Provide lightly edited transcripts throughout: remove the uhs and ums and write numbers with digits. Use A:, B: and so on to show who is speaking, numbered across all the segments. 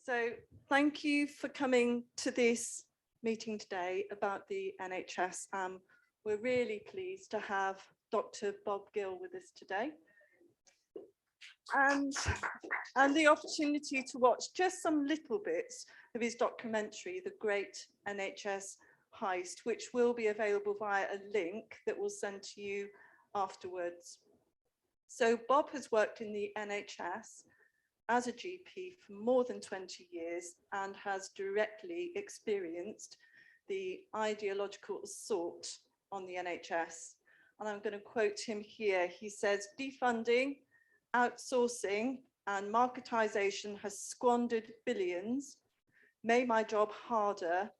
A: So thank you for coming to this meeting today about the NHS. We're really pleased to have Dr. Bob Gill with us today. And the opportunity to watch just some little bits of his documentary, The Great NHS Heist, which will be available via a link that we'll send to you afterwards. So Bob has worked in the NHS as a GP for more than 20 years and has directly experienced the ideological assault on the NHS. And I'm going to quote him here. He says, "Defunding, outsourcing and marketisation has squandered billions, made my job harder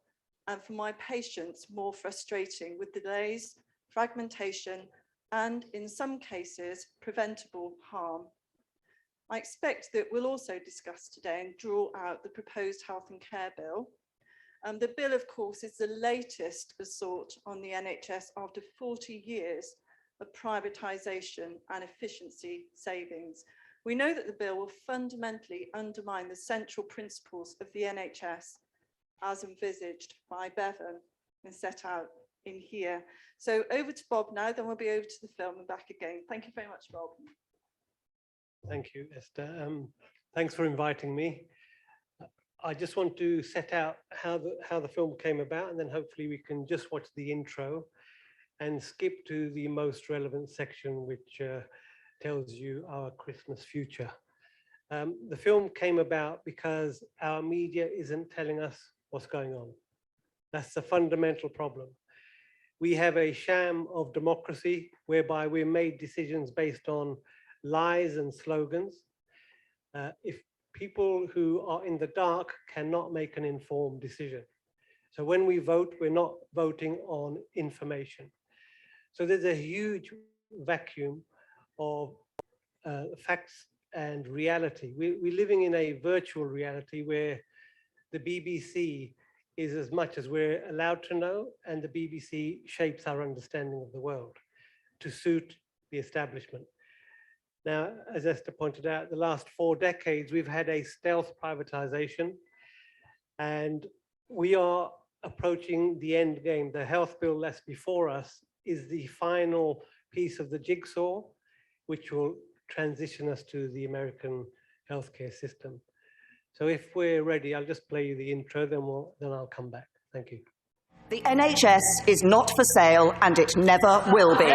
A: and for my patients more frustrating with delays, fragmentation and in some cases preventable harm." I expect that we'll also discuss today and draw out the proposed health and care bill. The bill, of course, is the latest assault on the NHS after 40 years of privatisation and efficiency savings. We know that the bill will fundamentally undermine the central principles of the NHS as envisaged by Bevan and set out in here. So over to Bob now, then we'll be over to the film and back again. Thank you very much, Bob.
B: Thank you, Esther. Thanks for inviting me. I just want to set out how the film came about, and then hopefully we can just watch the intro and skip to the most relevant section, which tells you our Christmas future. The film came about because our media isn't telling us what's going on. That's the fundamental problem. We have a sham of democracy whereby we're made decisions based on lies and slogans. If people who are in the dark cannot make an informed decision. So when we vote, we're not voting on information. So there's a huge vacuum of facts and reality. We're living in a virtual reality where the BBC is as much as we're allowed to know, and the BBC shapes our understanding of the world to suit the establishment. Now, as Esther pointed out, the last 4 decades, we've had a stealth privatization, and we are approaching the end game. The health bill that's before us is the final piece of the jigsaw, which will transition us to the American healthcare system. So if we're ready, I'll just play you the intro, then I'll come back. Thank you.
C: The NHS is not for sale, and it never will be.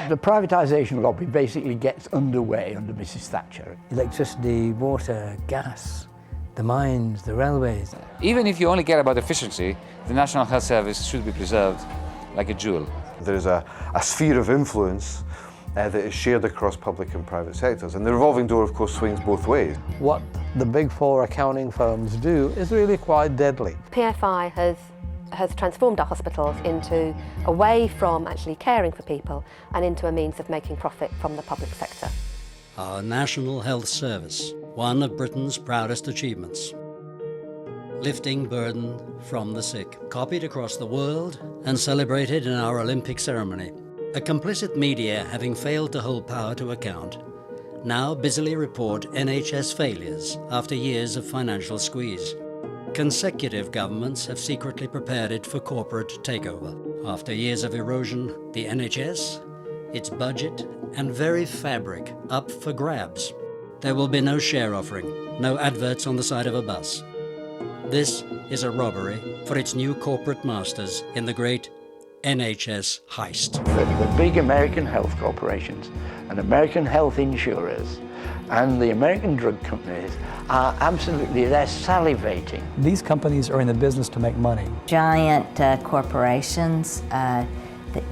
D: The privatisation lobby basically gets underway under Mrs. Thatcher.
E: Electricity, water, gas, the mines, the railways.
F: Even if you only care about efficiency, the National Health Service should be preserved like a jewel.
G: There's a sphere of influence that is shared across public and private sectors, and the revolving door, of course, swings both ways.
E: What the big 4 accounting firms do is really quite deadly.
H: PFI has transformed our hospitals into away from actually caring for people and into a means of making profit from the public sector.
I: Our National Health Service, one of Britain's proudest achievements. Lifting burden from the sick, copied across the world and celebrated in our Olympic ceremony. A complicit media, having failed to hold power to account, now busily report NHS failures after years of financial squeeze. Consecutive governments have secretly prepared it for corporate takeover. After years of erosion, the NHS, its budget and very fabric up for grabs. There will be no share offering, no adverts on the side of a bus. This is a robbery for its new corporate masters in the Great NHS Heist.
D: The big American health corporations and American health insurers and the American drug companies are absolutely, they're salivating.
E: These companies are in the business to make money.
J: Giant corporations,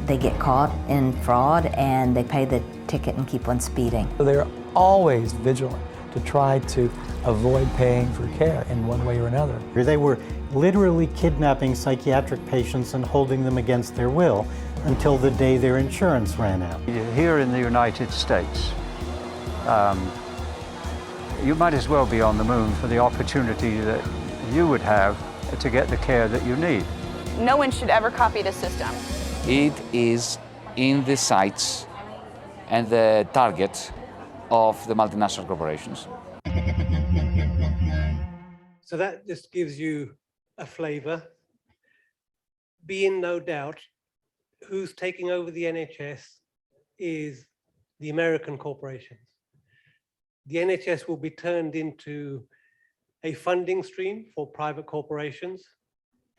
J: they get caught in fraud and they pay the ticket and keep on speeding.
E: So they're always vigilant to try to avoid paying for care in one way or another.
K: They were literally kidnapping psychiatric patients and holding them against their will until the day their insurance ran out.
L: Here in the United States, you might as well be on the moon for the opportunity that you would have to get the care that you need.
M: No one should ever copy the system.
F: It is in the sights and the target of the multinational corporations.
B: So that just gives you a flavor. Be in no doubt, who's taking over the NHS is the American corporations. The NHS will be turned into a funding stream for private corporations.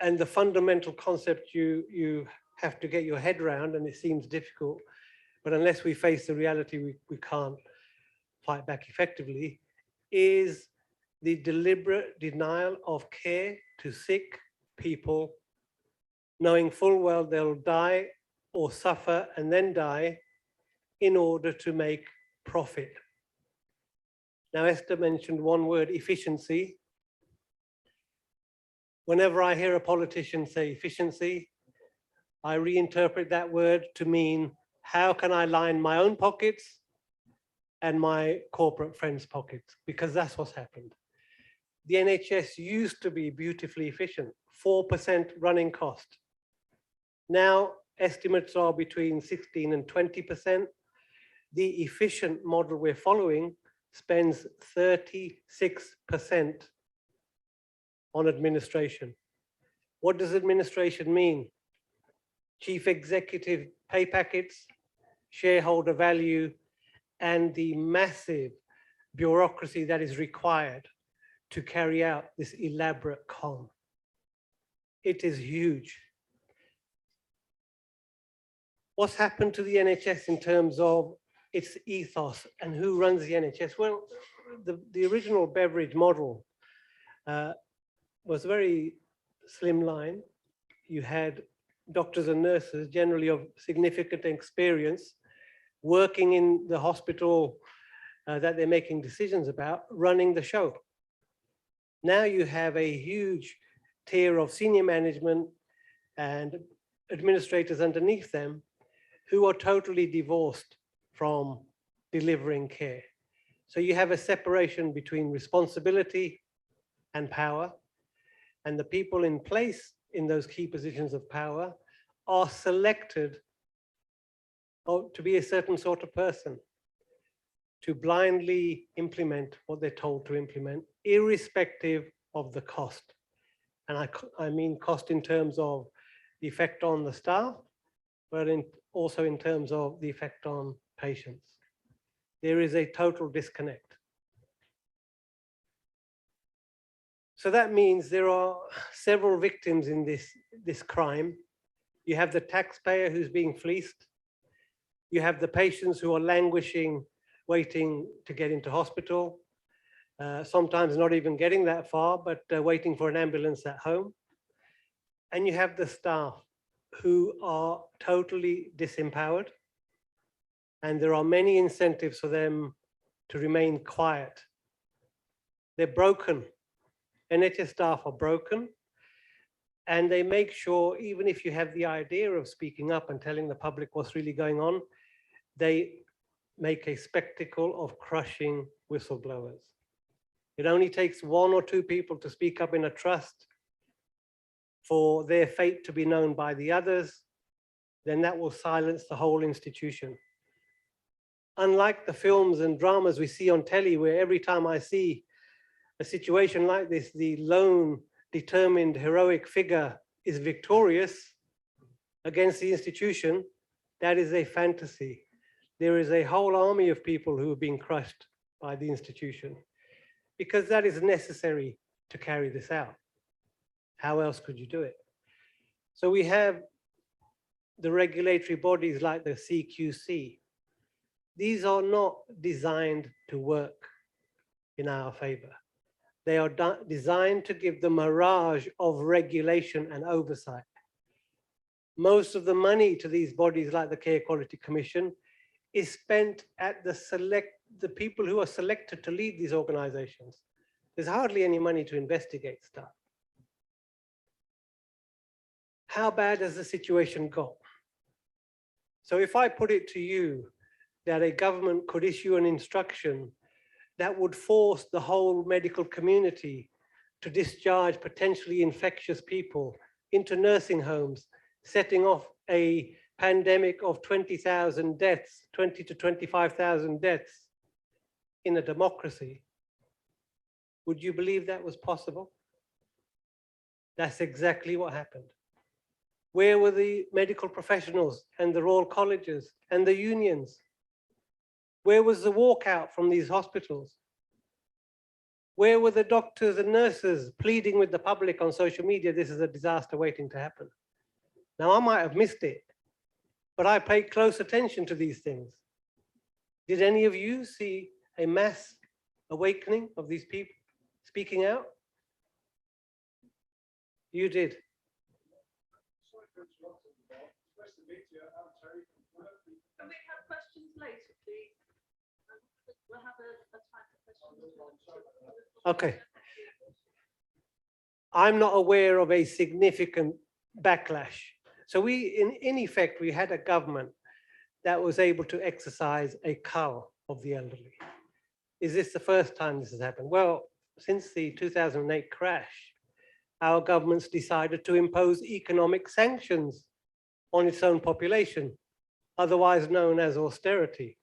B: And the fundamental concept you have to get your head around, and it seems difficult, but unless we face the reality, we can't fight back effectively, is the deliberate denial of care to sick people, knowing full well they'll die or suffer and then die in order to make profit. Now, Esther mentioned one word, efficiency. Whenever I hear a politician say efficiency, I reinterpret that word to mean, how can I line my own pockets and my corporate friends' pockets? Because that's what's happened. The NHS used to be beautifully efficient, 4% running cost. Now, estimates are between 16 and 20%. The efficient model we're following spends 36% on administration. What does administration mean? Chief executive pay packets, shareholder value, and the massive bureaucracy that is required to carry out this elaborate con. It is huge. What's happened to the NHS in terms of its ethos and who runs the NHS? Well, the original Beveridge model was very slimline. You had doctors and nurses, generally of significant experience, working in the hospital that they're making decisions about, running the show. Now you have a huge tier of senior management and administrators underneath them who are totally divorced from delivering care. So you have a separation between responsibility and power, and the people in place in those key positions of power are selected to be a certain sort of person, to blindly implement what they're told to implement, irrespective of the cost. And I mean cost in terms of the effect on the staff, but also in terms of the effect on patients. There is a total disconnect. So that means there are several victims in this crime. You have the taxpayer who's being fleeced. You have the patients who are languishing, waiting to get into hospital, sometimes not even getting that far, but waiting for an ambulance at home. And you have the staff who are totally disempowered. And there are many incentives for them to remain quiet. They're broken. NHS staff are broken. And they make sure, even if you have the idea of speaking up and telling the public what's really going on, they make a spectacle of crushing whistleblowers. It only takes one or two people to speak up in a trust for their fate to be known by the others, then that will silence the whole institution. Unlike the films and dramas we see on telly, where every time I see a situation like this, the lone, determined, heroic figure is victorious against the institution, that is a fantasy. There is a whole army of people who have been crushed by the institution, because that is necessary to carry this out. How else could you do it? So we have the regulatory bodies like the CQC. These are not designed to work in our favor. They are designed to give the mirage of regulation and oversight. Most of the money to these bodies like the Care Quality Commission is spent at the people who are selected to lead these organizations. There's hardly any money to investigate stuff. How bad has the situation got? So if I put it to you that a government could issue an instruction that would force the whole medical community to discharge potentially infectious people into nursing homes, setting off a pandemic of 20,000 deaths, 20 to 25,000 deaths in a democracy, Would you believe that was possible? That's exactly what happened. Where were the medical professionals and the Royal Colleges and the unions? Where was the walkout from these hospitals? Where were the doctors and nurses pleading with the public on social media, this is a disaster waiting to happen? Now, I might have missed it, but I paid close attention to these things. Did any of you see a mass awakening of these people speaking out? You did.
A: Can we have questions later, please? We'll have a time for questions.
B: Okay. I'm not aware of a significant backlash. So in effect, we had a government that was able to exercise a cull of the elderly. Is this the first time this has happened? Well, since the 2008 crash, our government's decided to impose economic sanctions on its own population, otherwise known as austerity.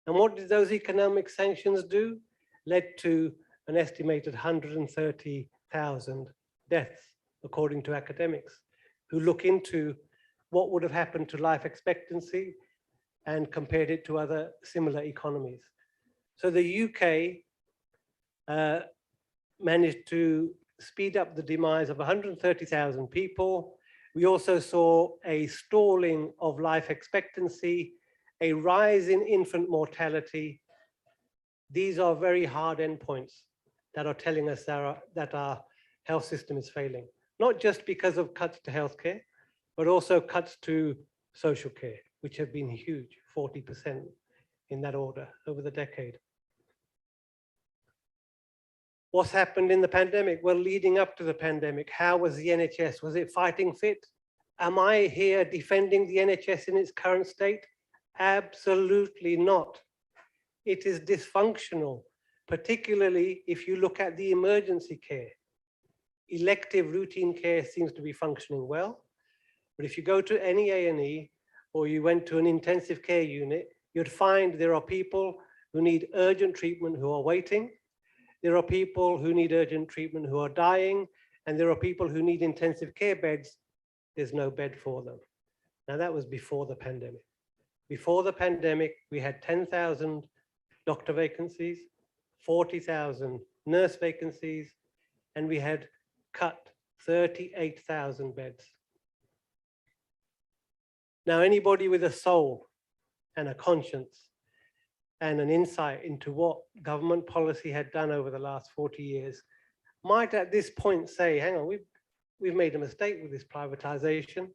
B: And what did those economic sanctions do? Led to an estimated 130,000 deaths, according to academics, who look into what would have happened to life expectancy and compared it to other similar economies. So the UK managed to speed up the demise of 130,000 people. We also saw a stalling of life expectancy, a rise in infant mortality. These are very hard endpoints that are telling us that our health system is failing, not just because of cuts to healthcare, but also cuts to social care, which have been huge, 40% in that order over the decade. What's happened in the pandemic? Well, leading up to the pandemic, how was the NHS? Was it fighting fit? Am I here defending the NHS in its current state? Absolutely not. It is dysfunctional, particularly if you look at the emergency care. Elective routine care seems to be functioning well, but if you go to any A&E or you went to an intensive care unit, you'd find there are people who need urgent treatment who are waiting. There are people who need urgent treatment who are dying, and there are people who need intensive care beds. There's no bed for them. Now that was before the pandemic. Before the pandemic, we had 10,000 doctor vacancies, 40,000 nurse vacancies, and we had cut 38,000 beds. Now, anybody with a soul and a conscience and an insight into what government policy had done over the last 40 years might at this point say, hang on, we've made a mistake with this privatization.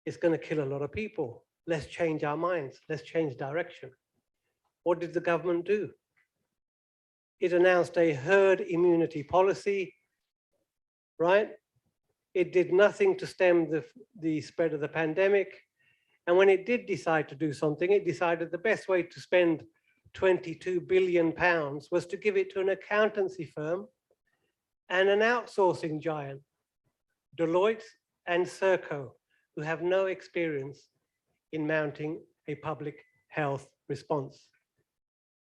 B: It's going to kill a lot of people. Let's change our minds. Let's change direction. What did the government do? It announced a herd immunity policy, right? It did nothing to stem the spread of the pandemic. And when it did decide to do something, it decided the best way to spend £22 billion was to give it to an accountancy firm and an outsourcing giant, Deloitte and Serco, who have no experience in mounting a public health response.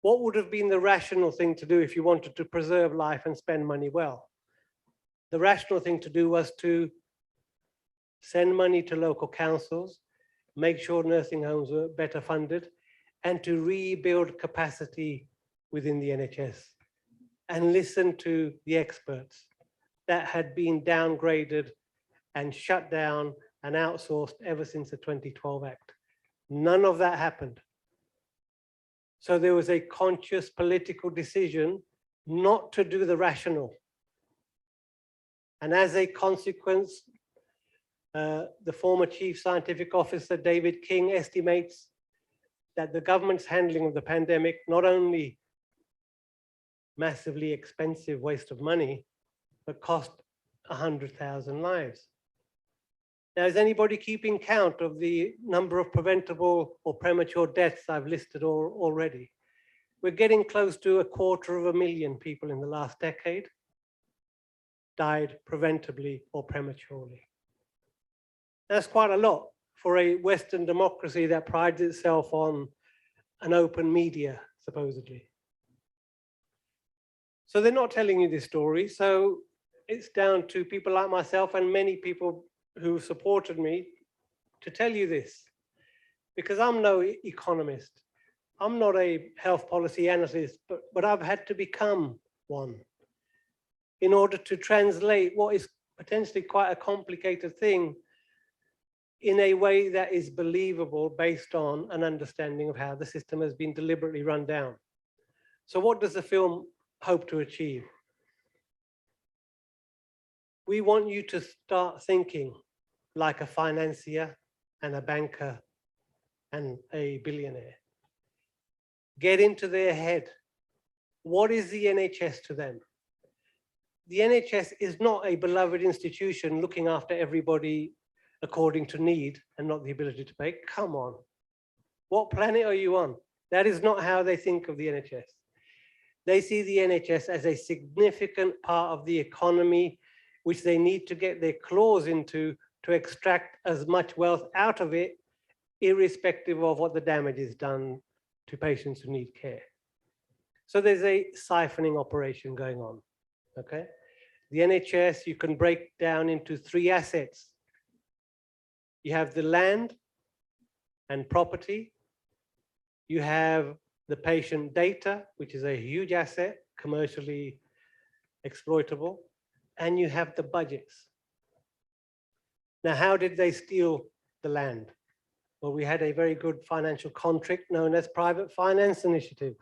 B: What would have been the rational thing to do if you wanted to preserve life and spend money well? The rational thing to do was to send money to local councils, make sure nursing homes were better funded, and to rebuild capacity within the NHS and listen to the experts that had been downgraded and shut down and outsourced ever since the 2012 Act. None of that happened. So there was a conscious political decision not to do the rational. And as a consequence, the former Chief Scientific Officer, David King, estimates that the government's handling of the pandemic, not only massively expensive waste of money, but cost 100,000 lives. Now, is anybody keeping count of the number of preventable or premature deaths I've listed already? We're getting close to 250,000 people in the last decade died preventably or prematurely. That's quite a lot for a Western democracy that prides itself on an open media, supposedly. So they're not telling you this story. So it's down to people like myself and many people who supported me to tell you this, because I'm no economist. I'm not a health policy analyst, but I've had to become one in order to translate what is potentially quite a complicated thing in a way that is believable based on an understanding of how the system has been deliberately run down. So what does the film hope to achieve? We want you to start thinking like a financier and a banker and a billionaire. Get into their head. What is the NHS to them? The NHS is not a beloved institution looking after everybody according to need and not the ability to pay. Come on. What planet are you on? That is not how they think of the NHS. They see the NHS as a significant part of the economy, which they need to get their claws into to extract as much wealth out of it, irrespective of what the damage is done to patients who need care. So there's a siphoning operation going on, okay? The NHS, you can break down into 3 assets. You have the land and property. You have the patient data, which is a huge asset, commercially exploitable. And you have the budgets. Now, how did they steal the land? Well, we had a very good financial contract known as Private Finance Initiative,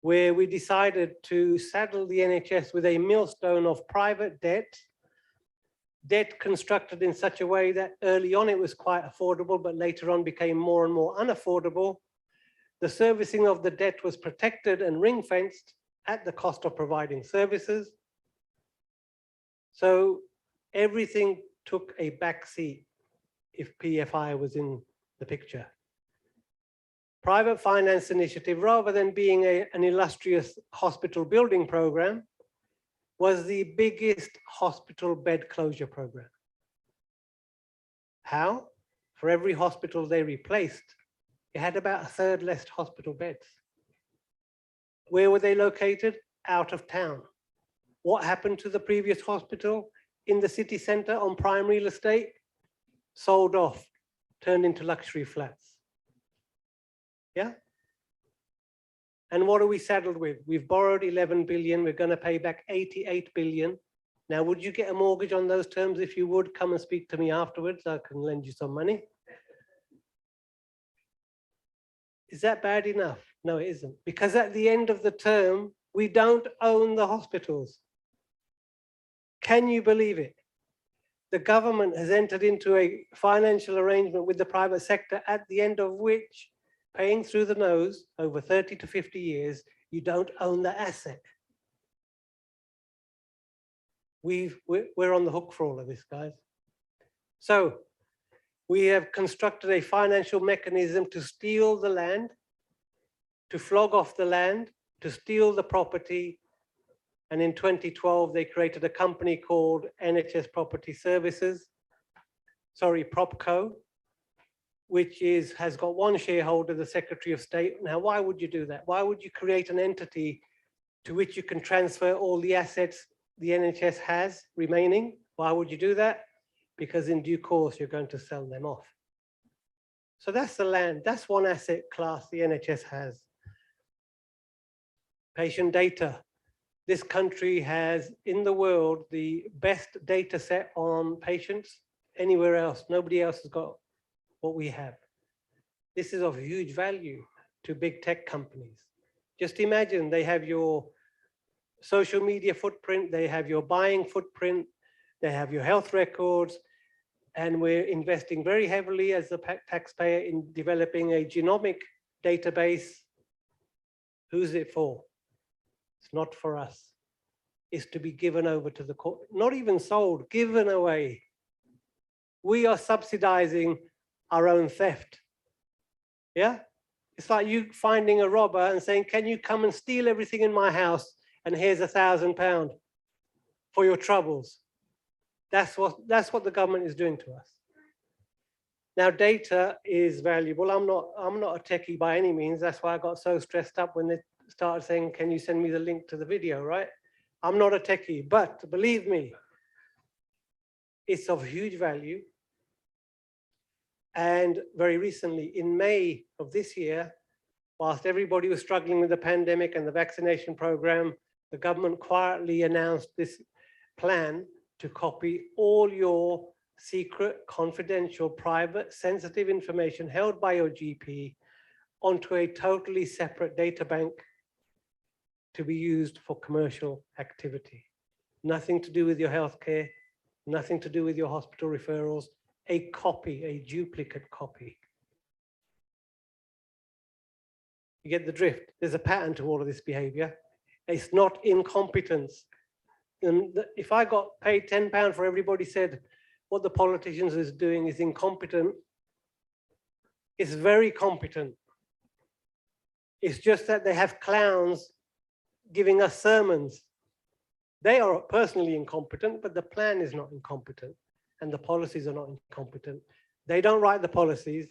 B: where we decided to saddle the NHS with a millstone of private debt constructed in such a way that early on it was quite affordable, but later on became more and more unaffordable. The servicing of the debt was protected and ring-fenced at the cost of providing services. So everything took a back seat if PFI was in the picture. Private Finance Initiative, rather than being an illustrious hospital building program, was the biggest hospital bed closure program. How? For every hospital they replaced, it had about 1/3 less hospital beds. Where were they located? Out of town. What happened to the previous hospital in the city centre on prime real estate? Sold off, turned into luxury flats. Yeah? And what are we saddled with? We've borrowed 11 billion, we're going to pay back 88 billion. Now, would you get a mortgage on those terms? If you would, come and speak to me afterwards, I can lend you some money. Is that bad enough? No, it isn't. Because at the end of the term, we don't own the hospitals. Can you believe it? The government has entered into a financial arrangement with the private sector, at the end of which, paying through the nose over 30 to 50 years, you don't own the asset. We're on the hook for all of this, guys. So we have constructed a financial mechanism to steal the land, to flog off the land, to steal the property. And in 2012, they created a company called NHS Property Services, PropCo, which has got one shareholder, the Secretary of State. Now, why would you do that? Why would you create an entity to which you can transfer all the assets the NHS has remaining? Why would you do that? Because in due course, you're going to sell them off. So that's the land. That's one asset class the NHS has. Patient data. This country has, in the world, the best data set on patients anywhere else. Nobody else has got what we have. This is of huge value to big tech companies. Just imagine they have your social media footprint, they have your buying footprint, they have your health records, and we're investing very heavily as the taxpayer in developing a genomic database. Who's it for? It's not for us. It's to be given over to the court, not even sold, given away. We are subsidizing our own theft. Yeah? It's like you finding a robber and saying, can you come and steal everything in my house? And here's £1,000 for your troubles. That's what the government is doing to us. Now, data is valuable. I'm not a techie by any means. That's why I got so stressed up when started saying, can you send me the link to the video, right? I'm not a techie, but believe me, it's of huge value. And very recently, in May of this year, whilst everybody was struggling with the pandemic and the vaccination program, the government quietly announced this plan to copy all your secret, confidential, private, sensitive information held by your GP onto a totally separate data bank to be used for commercial activity. Nothing to do with your healthcare, nothing to do with your hospital referrals, a copy, a duplicate copy. You get the drift. There's a pattern to all of this behavior. It's not incompetence. And if I got paid £10 for everybody said what the politicians is doing is incompetent, it's very competent. It's just that they have clowns giving us sermons. They are personally incompetent, but the plan is not incompetent and the policies are not incompetent. They don't write the policies.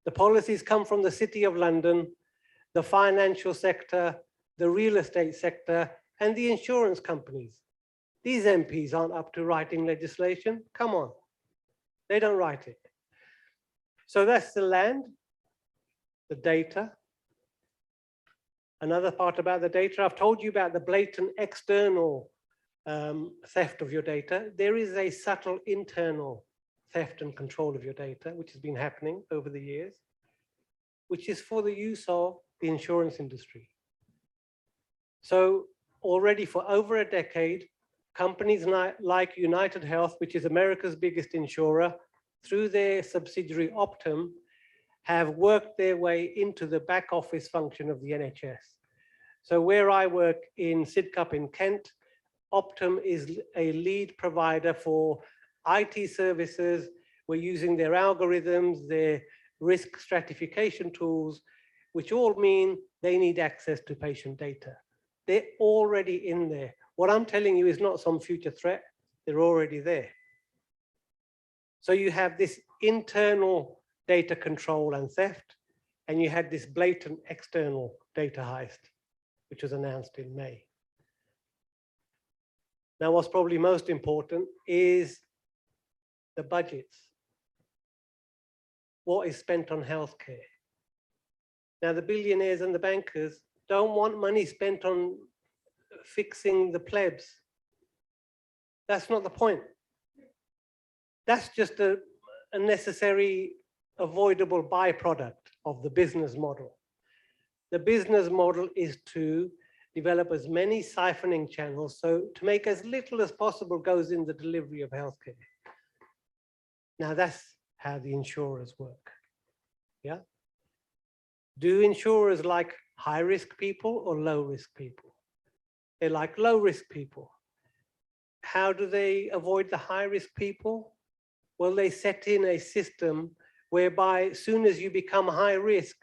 B: The policies come from the City of London, the financial sector, the real estate sector, and the insurance companies. These MPs aren't up to writing legislation. Come on, they don't write it. So that's the land, the data. Another part about the data, I've told you about the blatant external theft of your data. There is a subtle internal theft and control of your data, which has been happening over the years, which is for the use of the insurance industry. So already for over a decade, companies like United Health, which is America's biggest insurer, through their subsidiary Optum, have worked their way into the back office function of the NHS. So where I work in Sidcup in Kent, Optum is a lead provider for IT services. We're using their algorithms, their risk stratification tools, which all mean they need access to patient data. They're already in there. What I'm telling you is not some future threat. They're already there. So you have this internal data control and theft, and you had this blatant external data heist, which was announced in May. Now, what's probably most important is the budgets. What is spent on healthcare? Now, the billionaires and the bankers don't want money spent on fixing the plebs. That's not the point. That's just a necessary, avoidable byproduct of the business model. The business model is to develop as many siphoning channels, so to make as little as possible goes in the delivery of healthcare. Now that's how the insurers work. Yeah. Do insurers like high-risk people or low-risk people? They like low-risk people. How do they avoid the high-risk people? Well, they set in a system whereby as soon as you become high risk,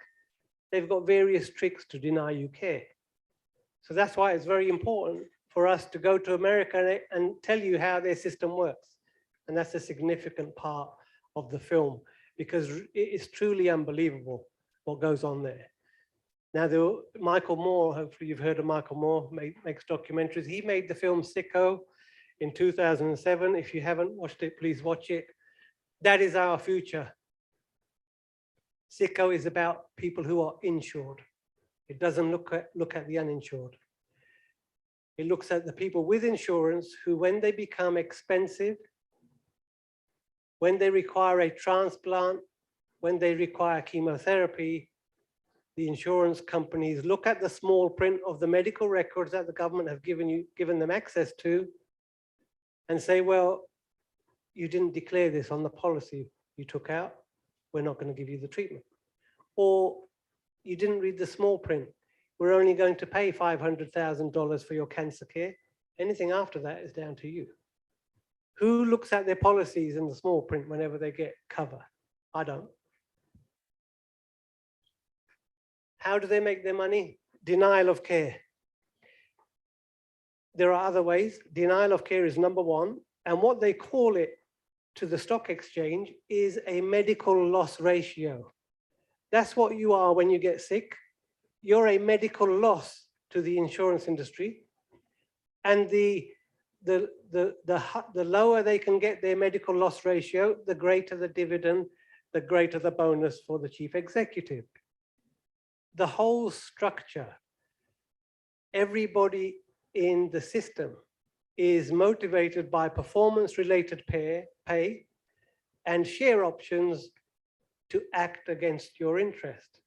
B: they've got various tricks to deny you care. So that's why it's very important for us to go to America and tell you how their system works. And that's a significant part of the film, because it is truly unbelievable what goes on there. Now, Michael Moore, hopefully you've heard of Michael Moore, makes documentaries. He made the film Sicko in 2007. If you haven't watched it, please watch it. That is our future. Sicko is about people who are insured. It doesn't look at the uninsured. It looks at the people with insurance who, when they become expensive, when they require a transplant, when they require chemotherapy, the insurance companies look at the small print of the medical records that the government have given them access to and say, well, you didn't declare this on the policy you took out, we're not going to give you the treatment. Or you didn't read the small print, we're only going to pay $500,000 for your cancer care. Anything after that is down to you. Who looks at their policies in the small print whenever they get cover? I don't. How do they make their money? Denial of care. There are other ways. Denial of care is number one. And what they call it to the stock exchange is a medical loss ratio. That's what you are when you get sick. you're a medical loss to the insurance industry, and the lower they can get their medical loss ratio, the greater the dividend, the greater the bonus for the chief executive. The whole structure, everybody in the system is motivated by performance-related pay and share options to act against your interest.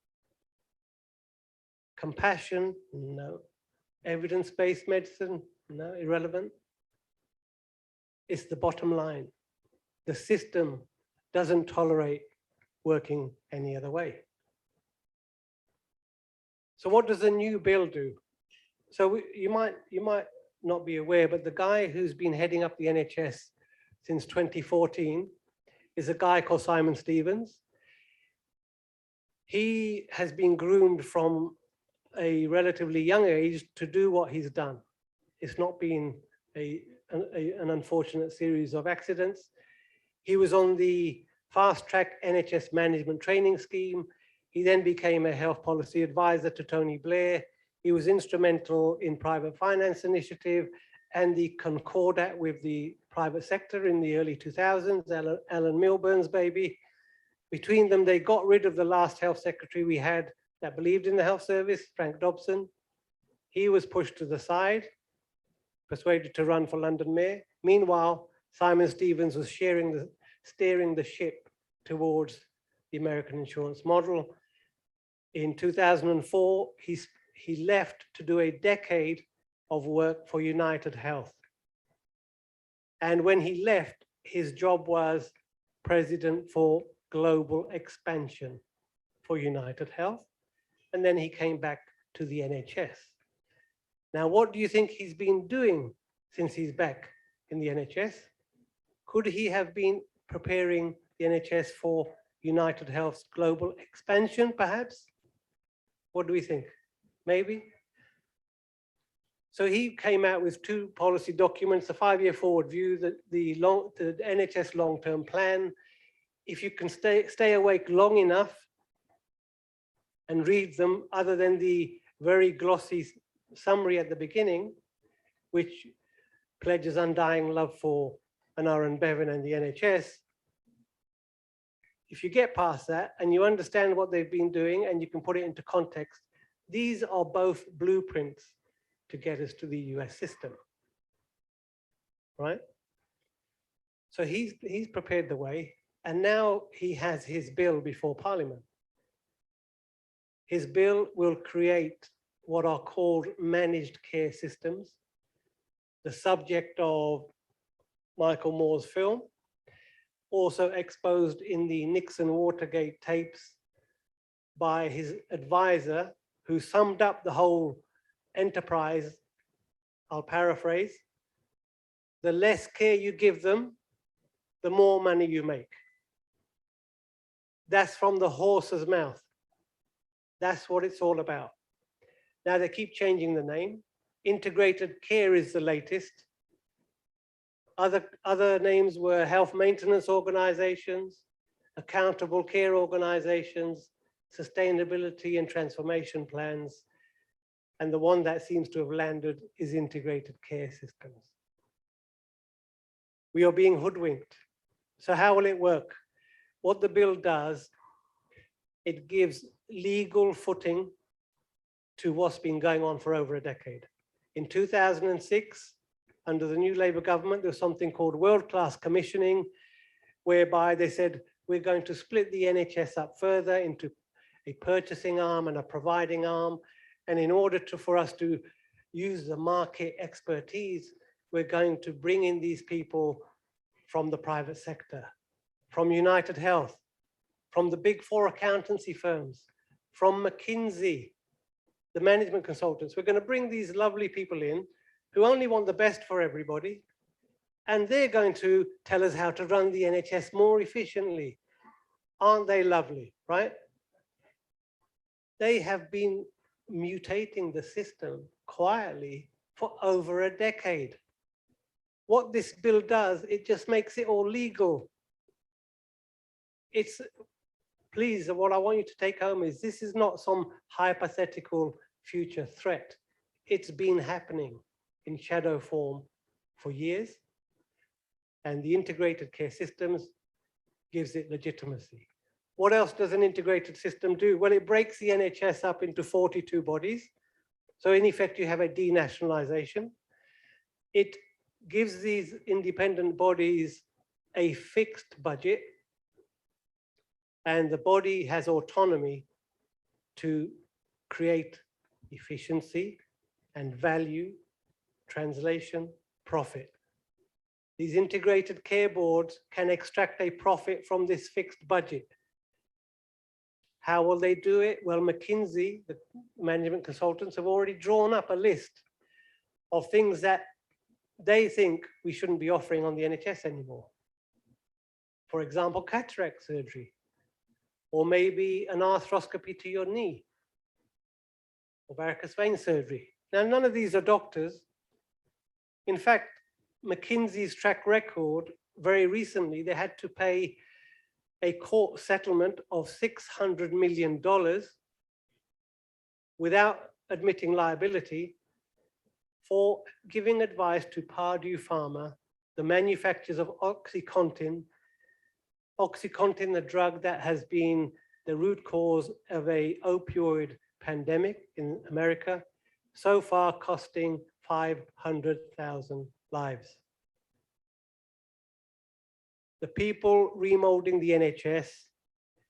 B: Compassion, no. Evidence-based medicine, no, irrelevant. It's the bottom line. The system doesn't tolerate working any other way. So what does the new bill do? So you might not be aware, but the guy who's been heading up the NHS since 2014 is a guy called Simon Stevens. He has been groomed from a relatively young age to do what he's done. It's not been an unfortunate series of accidents. He was on the fast-track NHS management training scheme. He then became a health policy advisor to Tony Blair. He was instrumental in private finance initiative and the concordat with the private sector in the early 2000s, Alan Milburn's baby. Between them, they got rid of the last health secretary we had that believed in the health service, Frank Dobson. He was pushed to the side, persuaded to run for London Mayor. Meanwhile, Simon Stevens was steering the ship towards the American insurance model. In 2004, he left to do a decade of work for United Health. And when he left, his job was president for global expansion for United Health. And then he came back to the NHS. Now, what do you think he's been doing since he's back in the NHS? Could he have been preparing the NHS for United Health's global expansion, perhaps? What do we think? Maybe? So he came out with two policy documents, the 5-year forward view, the NHS long-term plan. If you can stay awake long enough and read them, other than the very glossy summary at the beginning, which pledges undying love for Anara and Bevan and the NHS, if you get past that and you understand what they've been doing and you can put it into context, these are both blueprints to get us to the US system, right? So he's prepared the way, and now he has his bill before Parliament. His bill will create what are called managed care systems, the subject of Michael Moore's film, also exposed in the Nixon Watergate tapes by his advisor, who summed up the whole enterprise. I'll paraphrase: the less care you give them, the more money you make. That's from the horse's mouth. That's what it's all about. Now they keep changing the name. Integrated care is the latest. Other names were health maintenance organizations, accountable care organizations, sustainability and transformation plans, and the one that seems to have landed is integrated care systems. We are being hoodwinked. So how will it work? What the bill does, it gives legal footing to what's been going on for over a decade. In 2006, under the new Labour government, there was something called world-class commissioning, whereby they said, we're going to split the NHS up further into a purchasing arm and a providing arm. And in order for us to use the market expertise, we're going to bring in these people from the private sector, from United Health, from the big 4 accountancy firms, from McKinsey, the management consultants. We're going to bring these lovely people in who only want the best for everybody, and they're going to tell us how to run the NHS more efficiently. Aren't they lovely, right? They have been mutating the system quietly for over a decade. What this bill does, it just makes it all legal. It's please, what I want you to take home is this is not some hypothetical future threat. It's been happening in shadow form for years, and the integrated care systems gives it legitimacy. What else does an integrated system do? Well, it breaks the NHS up into 42 bodies. So in effect, you have a denationalization. It gives these independent bodies a fixed budget, and the body has autonomy to create efficiency and value, translation, profit. These integrated care boards can extract a profit from this fixed budget. How will they do it? Well, McKinsey, the management consultants, have already drawn up a list of things that they think we shouldn't be offering on the NHS anymore. For example, cataract surgery, or maybe an arthroscopy to your knee, or varicose vein surgery. Now, none of these are doctors. In fact, McKinsey's track record, very recently, they had to pay a court settlement of $600 million without admitting liability for giving advice to Purdue Pharma, the manufacturers of OxyContin. OxyContin, the drug that has been the root cause of an opioid pandemic in America, so far costing 500,000 lives. The people remolding the NHS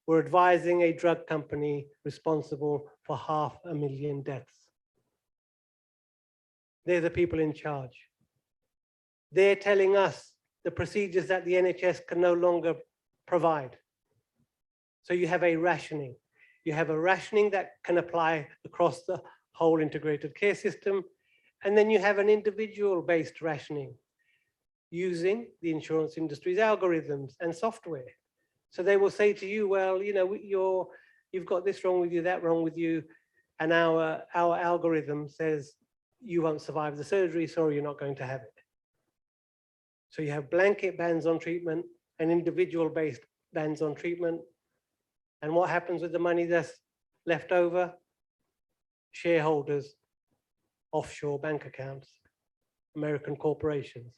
B: were advising a drug company responsible for 500,000 deaths. They're the people in charge. They're telling us the procedures that the NHS can no longer provide. So you have a rationing. You have a rationing that can apply across the whole integrated care system. And then you have an individual-based rationing using the insurance industry's algorithms and software. So they will say to you, well, you know, you've got this wrong with you, that wrong with you, and our algorithm says you won't survive the surgery, so you're not going to have it. So you have blanket bans on treatment and individual-based bans on treatment. And what happens with the money that's left over? Shareholders, offshore bank accounts, American corporations.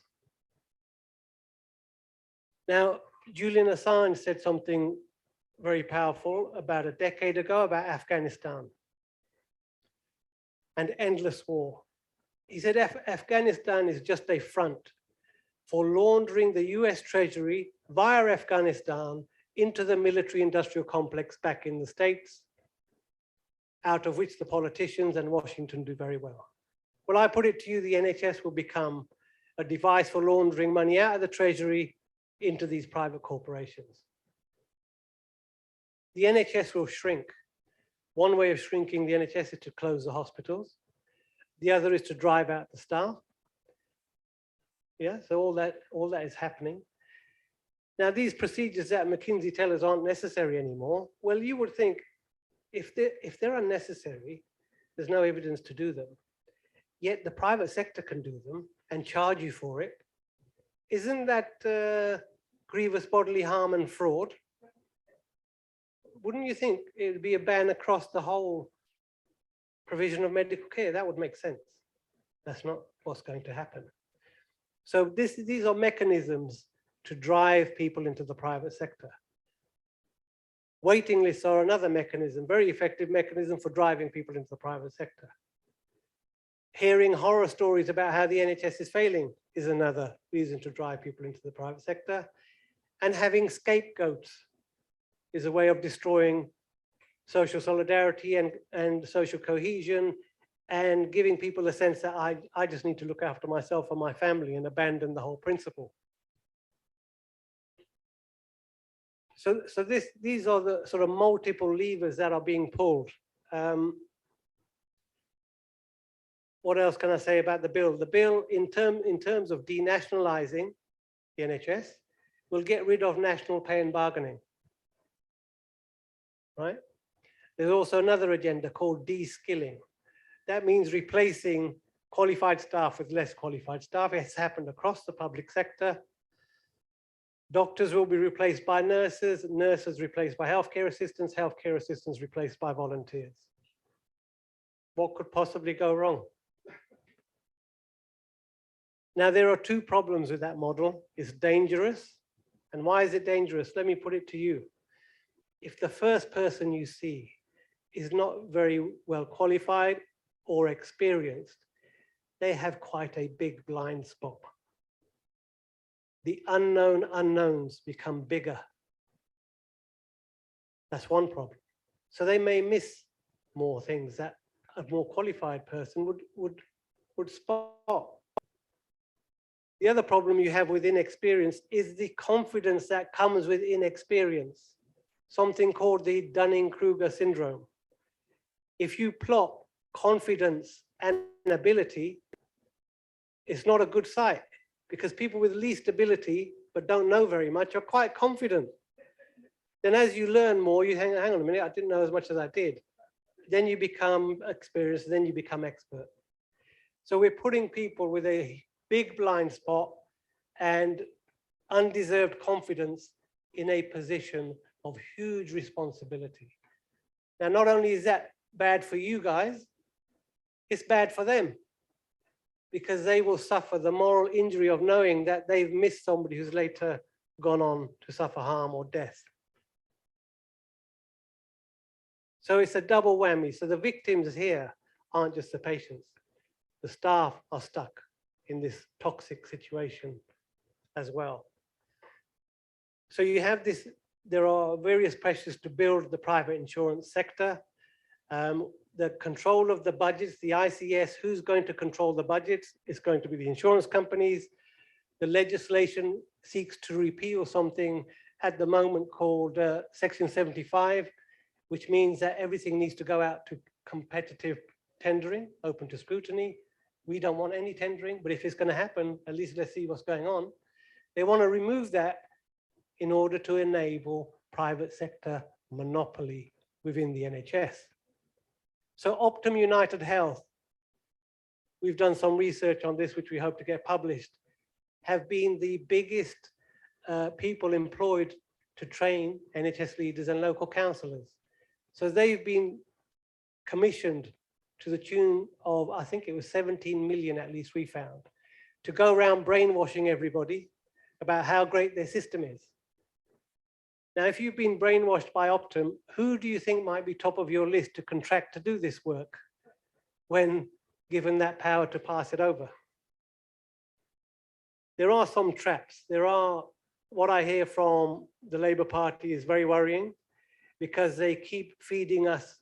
B: Now, Julian Assange said something very powerful about a decade ago about Afghanistan and endless war. He said Afghanistan is just a front for laundering the US Treasury via Afghanistan into the military-industrial complex back in the States, out of which the politicians and Washington do very well. Well, I put it to you, the NHS will become a device for laundering money out of the Treasury into these private corporations. The NHS will shrink. One way of shrinking the NHS is to close the hospitals. The other is to drive out the staff. Yeah, so all that is happening. Now, these procedures that McKinsey tell us aren't necessary anymore. Well, you would think if they're unnecessary, there's no evidence to do them. Yet the private sector can do them and charge you for it. Isn't that grievous bodily harm and fraud? Wouldn't you think it would be a ban across the whole provision of medical care? That would make sense. That's not what's going to happen. So these are mechanisms to drive people into the private sector. Waiting lists are another mechanism, very effective mechanism for driving people into the private sector. Hearing horror stories about how the NHS is failing is another reason to drive people into the private sector. And having scapegoats is a way of destroying social solidarity and social cohesion, and giving people a sense that I just need to look after myself and my family and abandon the whole principle. So these are the sort of multiple levers that are being pulled. What else can I say about the bill? The bill, in terms of denationalizing the NHS, will get rid of national pay and bargaining. Right? There's also another agenda called de-skilling. That means replacing qualified staff with less qualified staff. It's happened across the public sector. Doctors will be replaced by nurses, nurses replaced by healthcare assistants replaced by volunteers. What could possibly go wrong? Now, there are two problems with that model. It's dangerous. And why is it dangerous? Let me put it to you. If the first person you see is not very well qualified or experienced, they have quite a big blind spot. The unknown unknowns become bigger. That's one problem. So they may miss more things that a more qualified person would spot. The other problem you have with inexperience is the confidence that comes with inexperience, something called the Dunning-Kruger Syndrome. If you plot confidence and ability, it's not a good sight, because people with least ability but don't know very much are quite confident. Then as you learn more, you hang on a minute, I didn't know as much as I did. Then you become experienced, then you become expert. So we're putting people with a big blind spot and undeserved confidence in a position of huge responsibility. Now, not only is that bad for you guys, it's bad for them, because they will suffer the moral injury of knowing that they've missed somebody who's later gone on to suffer harm or death. So it's a double whammy. So the victims here aren't just the patients. The staff are stuck in this toxic situation as well. So you have this, there are various pressures to build the private insurance sector. The control of the budgets, the ICS, who's going to control the budgets? It's going to be the insurance companies. The legislation seeks to repeal something at the moment called Section 75, which means that everything needs to go out to competitive tendering, open to scrutiny. We don't want any tendering, but if it's going to happen, at least let's see what's going on. They want to remove that in order to enable private sector monopoly within the NHS. So Optum United Health, we've done some research on this, which we hope to get published, have been the biggest people employed to train NHS leaders and local councillors. So they've been commissioned to the tune of, I think it was 17 million at least we found, to go around brainwashing everybody about how great their system is. Now, if you've been brainwashed by Optum, who do you think might be top of your list to contract to do this work when given that power to pass it over? There are some traps. There are, what I hear from the Labour Party is very worrying, because they keep feeding us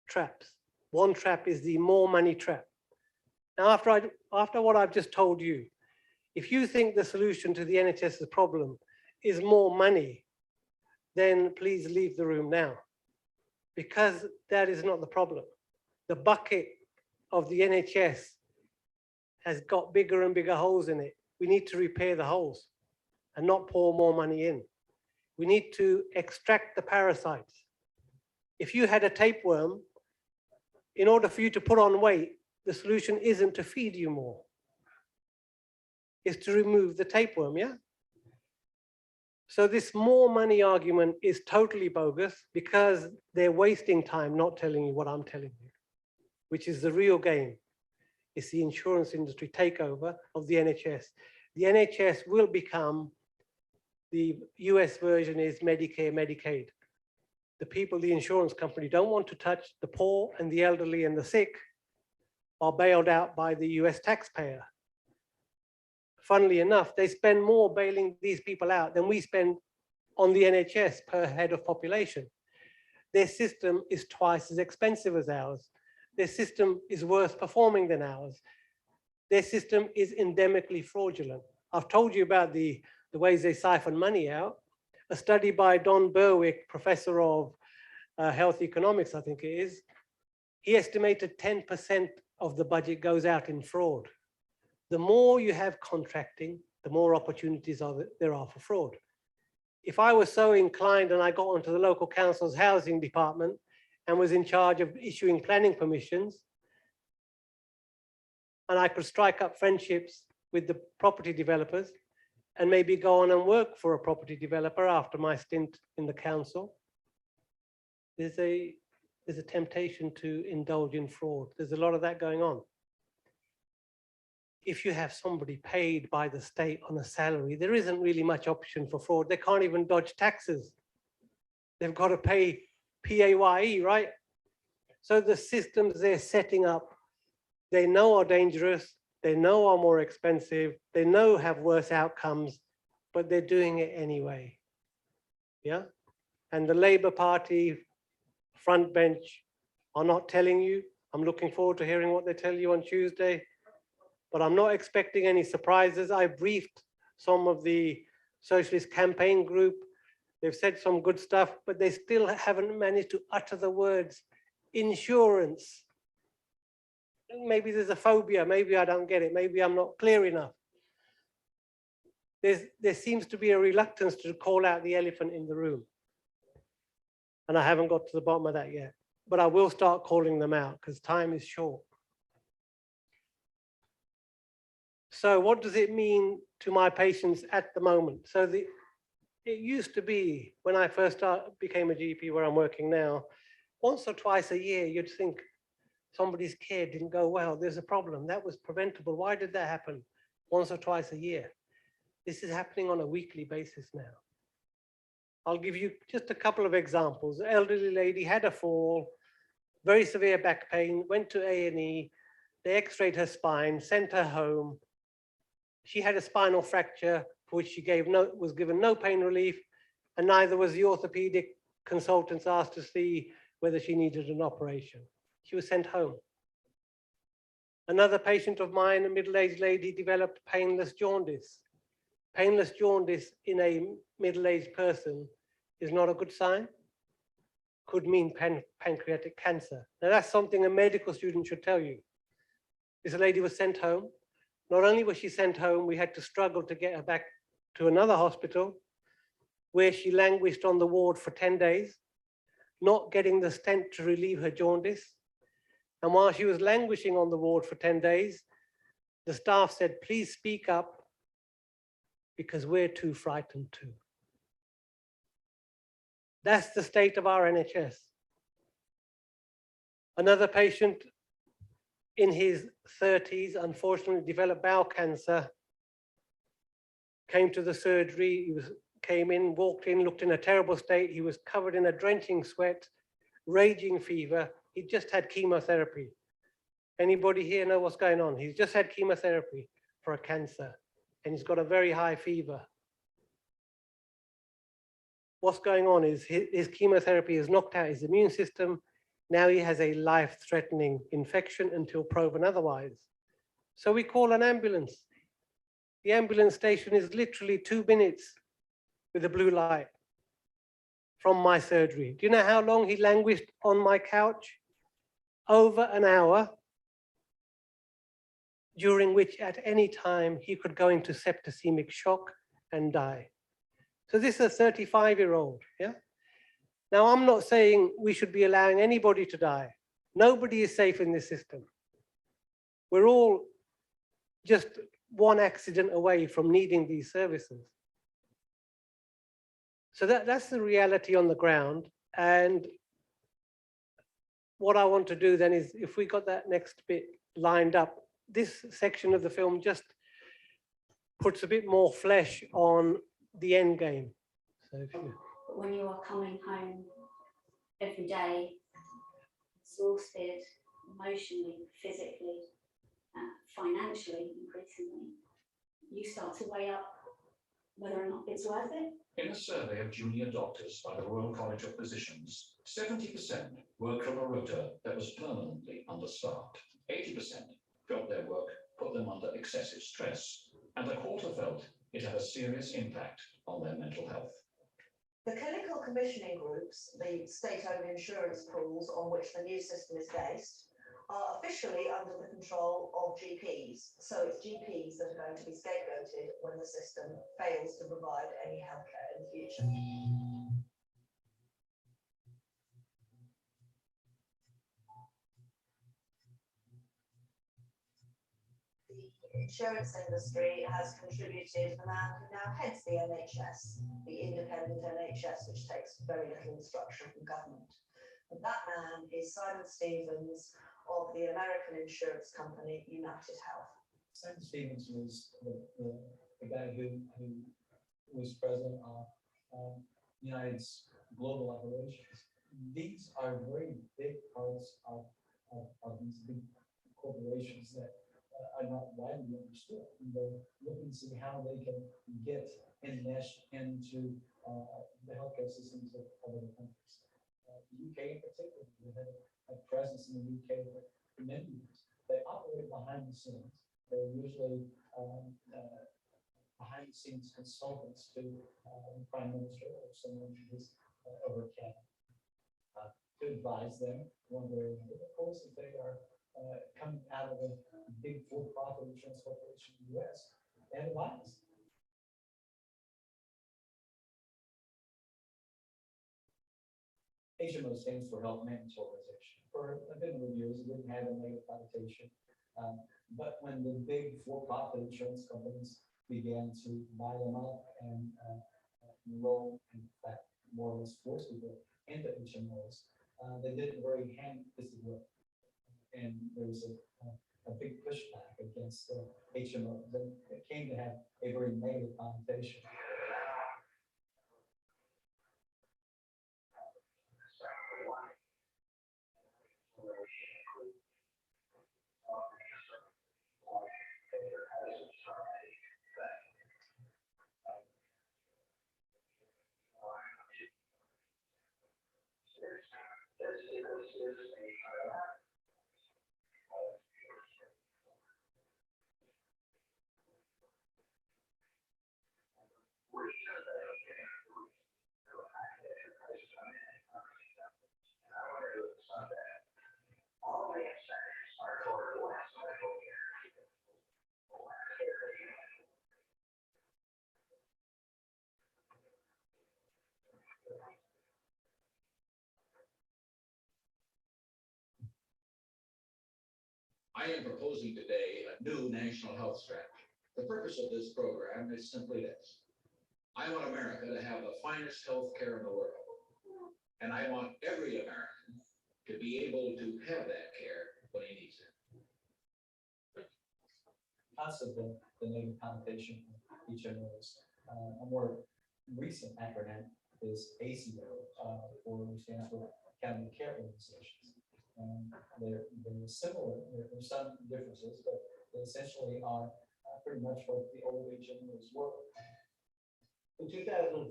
B: traps. One trap is the more money trap. Now, after what I've just told you, if you think the solution to the NHS's problem is more money, then please leave the room now, because that is not the problem. The bucket of the NHS has got bigger and bigger holes in it. We need to repair the holes and not pour more money in. We need to extract the parasites. If you had a tapeworm, in order for you to put on weight, the solution isn't to feed you more. It's to remove the tapeworm, yeah? So this more money argument is totally bogus, because they're wasting time not telling you what I'm telling you, which is the real game. It's the insurance industry takeover of the NHS. The NHS will become, the US version is Medicare, Medicaid. The people, the insurance company don't want to touch, the poor and the elderly and the sick are bailed out by the US taxpayer. Funnily enough, they spend more bailing these people out than we spend on the NHS per head of population. Their system is twice as expensive as ours. Their system is worse performing than ours. Their system is endemically fraudulent. I've told you about the ways they siphon money out. A study by Don Berwick, professor of health economics, I think it is, he estimated 10% of the budget goes out in fraud. The more you have contracting, the more opportunities there are for fraud. If I was so inclined and I got onto the local council's housing department and was in charge of issuing planning permissions, and I could strike up friendships with the property developers and maybe go on and work for a property developer after my stint in the council. There's a temptation to indulge in fraud. There's a lot of that going on. If you have somebody paid by the state on a salary, there isn't really much option for fraud. They can't even dodge taxes. They've got to pay PAYE, right? So the systems they're setting up, they know are dangerous, they know are more expensive, they know have worse outcomes, but they're doing it anyway. Yeah? And the Labour Party front bench are not telling you. I'm looking forward to hearing what they tell you on Tuesday, but I'm not expecting any surprises. I briefed some of the Socialist campaign group. They've said some good stuff, but they still haven't managed to utter the words insurance. Maybe there's a phobia, maybe I don't get it, maybe I'm not clear enough. There seems to be a reluctance to call out the elephant in the room. And I haven't got to the bottom of that yet, but I will start calling them out because time is short. So what does it mean to my patients at the moment? So it used to be, when I first became a GP where I'm working now, once or twice a year, you'd think somebody's care didn't go well. There's a problem. That was preventable. Why did that happen? Once or twice a year. This is happening on a weekly basis now. I'll give you just a couple of examples. An elderly lady had a fall, very severe back pain, went to A&E, they x-rayed her spine, sent her home. She had a spinal fracture for which she was given no pain relief, and neither was the orthopedic consultants asked to see whether she needed an operation. She was sent home. Another patient of mine, a middle-aged lady, developed painless jaundice. Painless jaundice in a middle-aged person is not a good sign. Could mean pancreatic cancer. Now that's something a medical student should tell you. This lady was sent home. Not only was she sent home, we had to struggle to get her back to another hospital where she languished on the ward for 10 days, not getting the stent to relieve her jaundice. And while she was languishing on the ward for 10 days, the staff said, please speak up because we're too frightened too. That's the state of our NHS. Another patient in his 30s, unfortunately developed bowel cancer, came to the surgery, came in, walked in, looked in a terrible state. He was covered in a drenching sweat, raging fever. He just had chemotherapy. Anybody here know what's going on? He's just had chemotherapy for a cancer, and he's got a very high fever. What's going on is his chemotherapy has knocked out his immune system. Now he has a life-threatening infection until proven otherwise. So we call an ambulance. The ambulance station is literally 2 minutes with a blue light from my surgery. Do you know how long he languished on my couch? Over an hour, during which at any time he could go into septicemic shock and die. So this is a 35-year-old, yeah? Now, I'm not saying we should be allowing anybody to die. Nobody is safe in this system. We're all just one accident away from needing these services. So that's the reality on the ground. And what I want to do then is, if we got that next bit lined up, this section of the film just puts a bit more flesh on the end game. So if you...
N: But when you are coming home every day, exhausted, emotionally, physically, financially, increasingly, you start to weigh up whether or not it's worth it.
O: In a survey of junior doctors by the Royal College of Physicians, 70% worked from a rota that was permanently understaffed. 80% felt their work put them under excessive stress, and a quarter felt it had a serious impact on their mental health.
P: The clinical commissioning groups, the state-owned insurance pools on which the new system is based, are officially under the control of GPs. So it's GPs that are going to be scapegoated when the system fails to provide any healthcare in the future. insurance industry has contributed the man who now heads the NHS, the independent NHS, which takes very little instruction from government. And that man is Simon Stevens of the American insurance company United Health.
Q: Simon Stevens was the guy who was president of United's global operations. These are very big parts of these big corporations that are not widely understood. And they're looking to see how they can get enmeshed into the healthcare systems of other countries. The UK in particular, they had a presence in the UK for many years. They operate behind the scenes. They're usually behind the scenes consultants to the Prime Minister or someone who's over Canada to advise them one way or another. Of course, if they are coming out of a big for-profit insurance corporation in the US, they have advice. HMO stands for Health Maintenance Organization. For a good number of years, it didn't have a negative connotation. But when the big for-profit insurance companies began to buy them up and enroll, in fact, more or less force people into HMOs, they did it very ham-fisted way. And there was a big pushback against HMOs. And it came to have a very negative connotation.
O: I am proposing today a new national health strategy. The purpose of this program is simply this. I want America to have the finest health care in the world. And I want every American to be able to have that care when he needs it.
Q: Because of the negative connotation of HMOs, a more recent acronym is ACO, stands for County Care Organizations. They're similar. There are some differences, but they essentially are pretty much what the old HMOs were.
B: In 2014,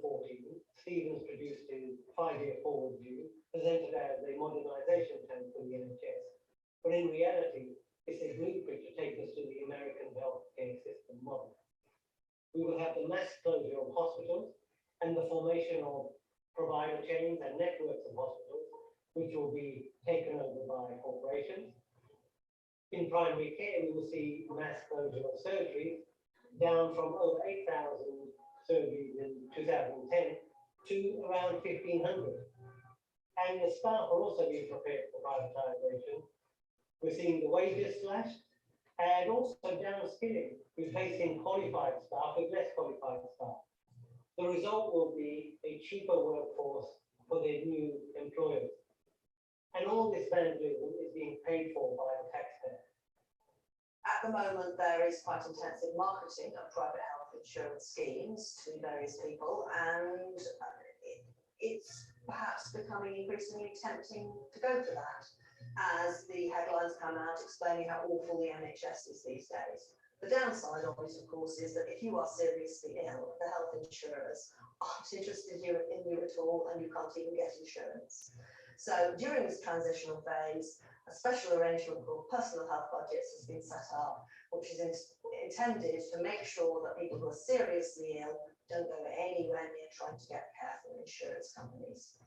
B: Stevens produced his 5-year forward view, presented as a modernisation plan for the NHS. But in reality, it's a blueprint to take us to the American healthcare system model. We will have the mass closure of hospitals and the formation of provider chains and networks of hospitals, which will be taken over by corporations. In primary care, we will see mass closure of surgeries down from over 8,000 surgeries in 2010 to around 1,500. And the staff will also be prepared for privatisation. We're seeing the wages slashed and also downskilling, replacing qualified staff with less qualified staff. The result will be a cheaper workforce for their new employers. And all this vandalism is being paid for by the taxpayer.
P: At the moment, there is quite intensive marketing of private health insurance schemes to various people, and it's perhaps becoming increasingly tempting to go for that as the headlines come out explaining how awful the NHS is these days. The downside of it, of course, is that if you are seriously ill, the health insurers aren't interested in you at all, and you can't even get insurance. So during this transitional phase, a special arrangement called personal health budgets has been set up, which is intended to make sure that people who are seriously ill don't go anywhere near trying to get care from insurance companies.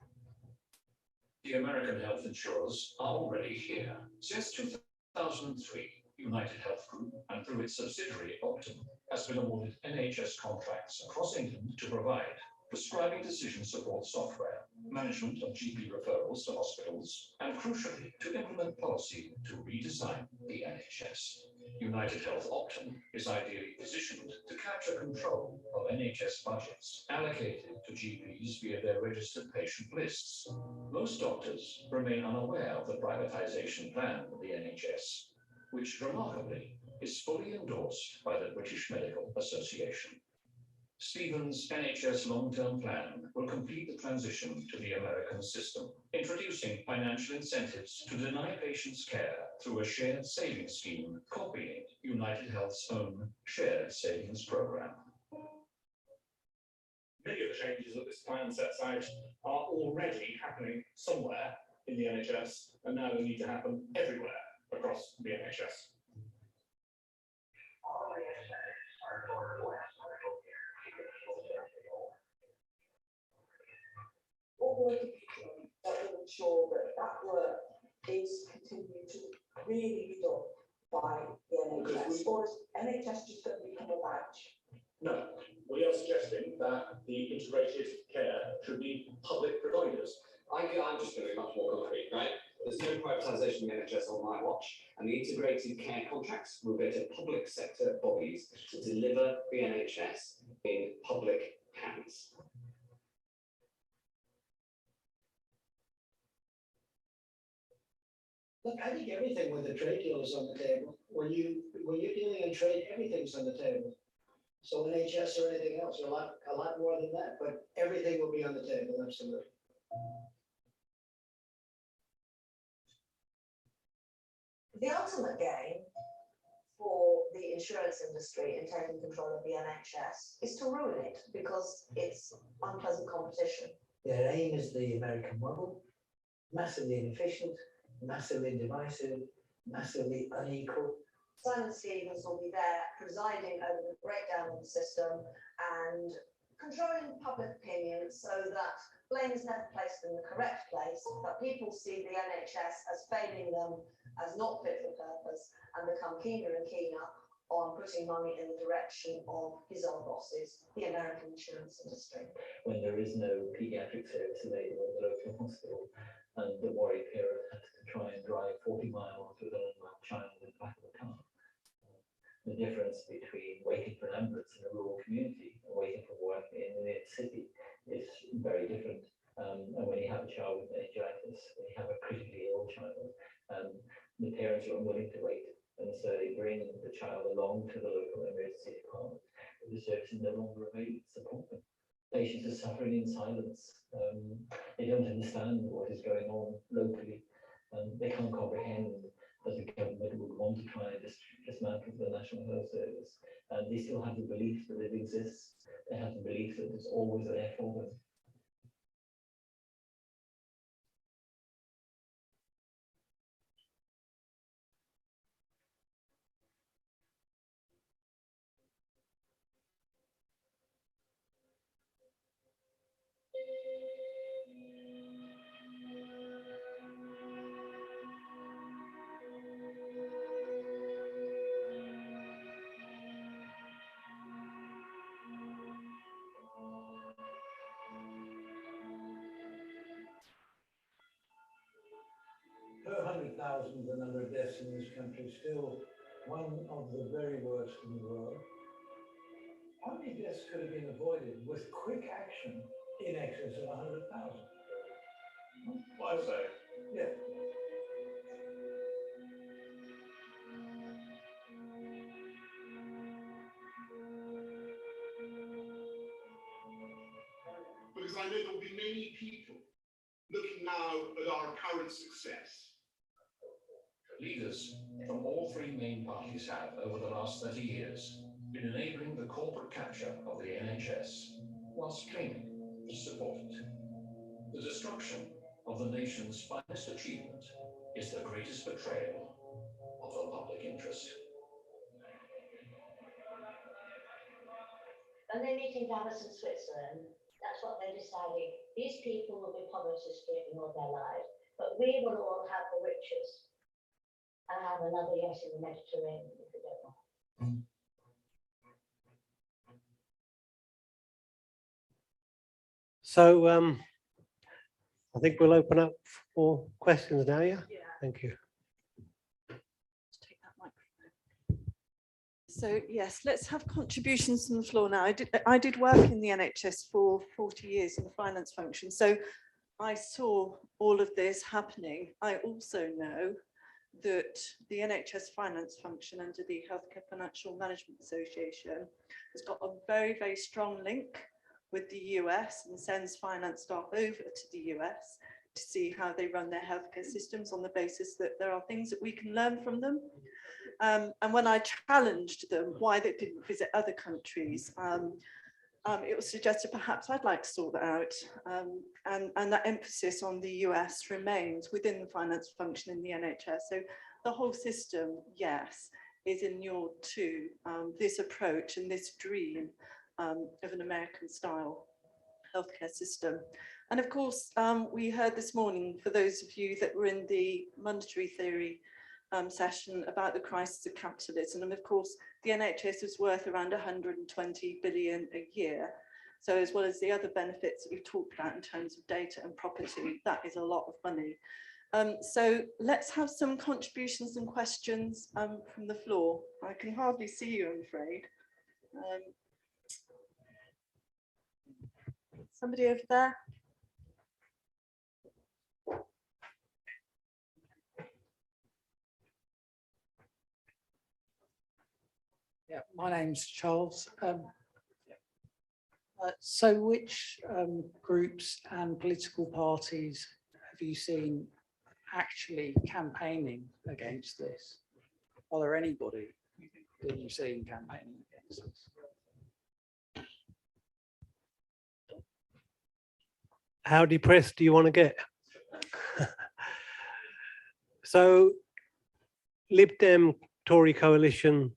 O: The American health insurers are already here. Since 2003, United Health Group, and through its subsidiary Optum, has been awarded NHS contracts across England to provide prescribing decision support software, management of GP referrals to hospitals, and crucially, to implement policy to redesign the NHS. United Health Optum is ideally positioned to capture control of NHS budgets allocated to GPs via their registered patient lists. Most doctors remain unaware of the privatisation plan of the NHS, which remarkably is fully endorsed by the British Medical Association. Stephen's NHS long-term plan will complete the transition to the American system, introducing financial incentives to deny patients care through a shared savings scheme copying United Health's own shared savings program.
R: Many of the changes that this plan sets out are already happening somewhere in the NHS, and now they need to happen everywhere across the NHS.
P: What we're looking to ensure that that work is continued to really be done by the NHS, or is NHS just going to become a badge?
R: No, we are suggesting that the integrated care should be public providers.
S: I'm just going to be much more concrete, right? There's no privatisation of the NHS on my watch, and the integrated care contracts will go to public sector bodies to deliver the NHS in public hands.
T: Look, I think everything with the trade deal is on the table. When you're dealing in trade, everything's on the table. So NHS or anything else, a lot more than that, but everything will be on the table, absolutely.
P: The ultimate gain for the insurance industry in taking control of the NHS is to ruin it because it's unpleasant competition.
T: Their aim is the American model, massively inefficient, massively divisive, massively unequal.
P: Simon Stevens will be there presiding over the breakdown of the system and controlling public opinion so that blame is never placed in the correct place, that people see the NHS as failing them, as not fit for purpose, and become keener and keener on putting money in the direction of his own bosses, the American insurance industry.
U: When there is no paediatric service available in the local hospital, and the worried parent has to try and drive 40 miles with an unwell child in the back of the car. The difference between waiting for an ambulance in a rural community and waiting for work in a city is very different. And when you have a child with meningitis, when you have a critically ill child, the parents are unwilling to wait. And so they bring the child along to the local emergency department. The service is no longer available to support them. Patients are suffering in silence. They don't understand what is going on locally. They can't comprehend that the government would want to try and dismantle the National Health Service. And they still have the belief that it exists. They have the belief that it's always there for them.
T: Per 100,000, the number of deaths in this country is still one of the very worst in the world. How many deaths could have been avoided with quick action in excess of 100,000?
R: Well, I'd say.
T: Yeah.
V: Because I know there will be many people looking now at our current success.
O: Leaders from all three main parties have, over the last 30 years, been enabling the corporate capture of the NHS, whilst claiming to support it. The destruction of the nation's finest achievement is the greatest betrayal of the public interest.
W: When they meet in Davos in Switzerland, that's what they're deciding. These people will be poverty-stricken all their lives, but we will all have the riches and have another yes in the Mediterranean if we don't want.
B: So I think we'll open up for questions now, yeah?
A: Yeah.
B: Thank you.
A: Let's take that microphone. So yes, let's have contributions from the floor now. I did work in the NHS for 40 years in the finance function, so I saw all of this happening. I also know that the NHS finance function under the Healthcare Financial Management Association has got a very, very strong link with the US and sends finance staff over to the US to see how they run their healthcare systems on the basis that there are things that we can learn from them. And when I challenged them why they didn't visit other countries, it was suggested perhaps I'd like to sort that out. And that emphasis on the US remains within the finance function in the NHS. So the whole system, yes, is inured to this approach and this dream of an American style healthcare system. And of course, we heard this morning, for those of you that were in the monetary theory session about the crisis of capitalism, and of course the NHS is worth around 120 billion a year. So as well as the other benefits that we've talked about in terms of data and property, that is a lot of money. So let's have some contributions and questions from the floor. I can hardly see you, I'm afraid. Somebody over there?
C: Yeah, my name's Charles. So which groups and political parties have you seen actually campaigning against this? Are there anybody that you've seen campaigning against this?
B: How depressed do you want to get? So Lib Dem Tory coalition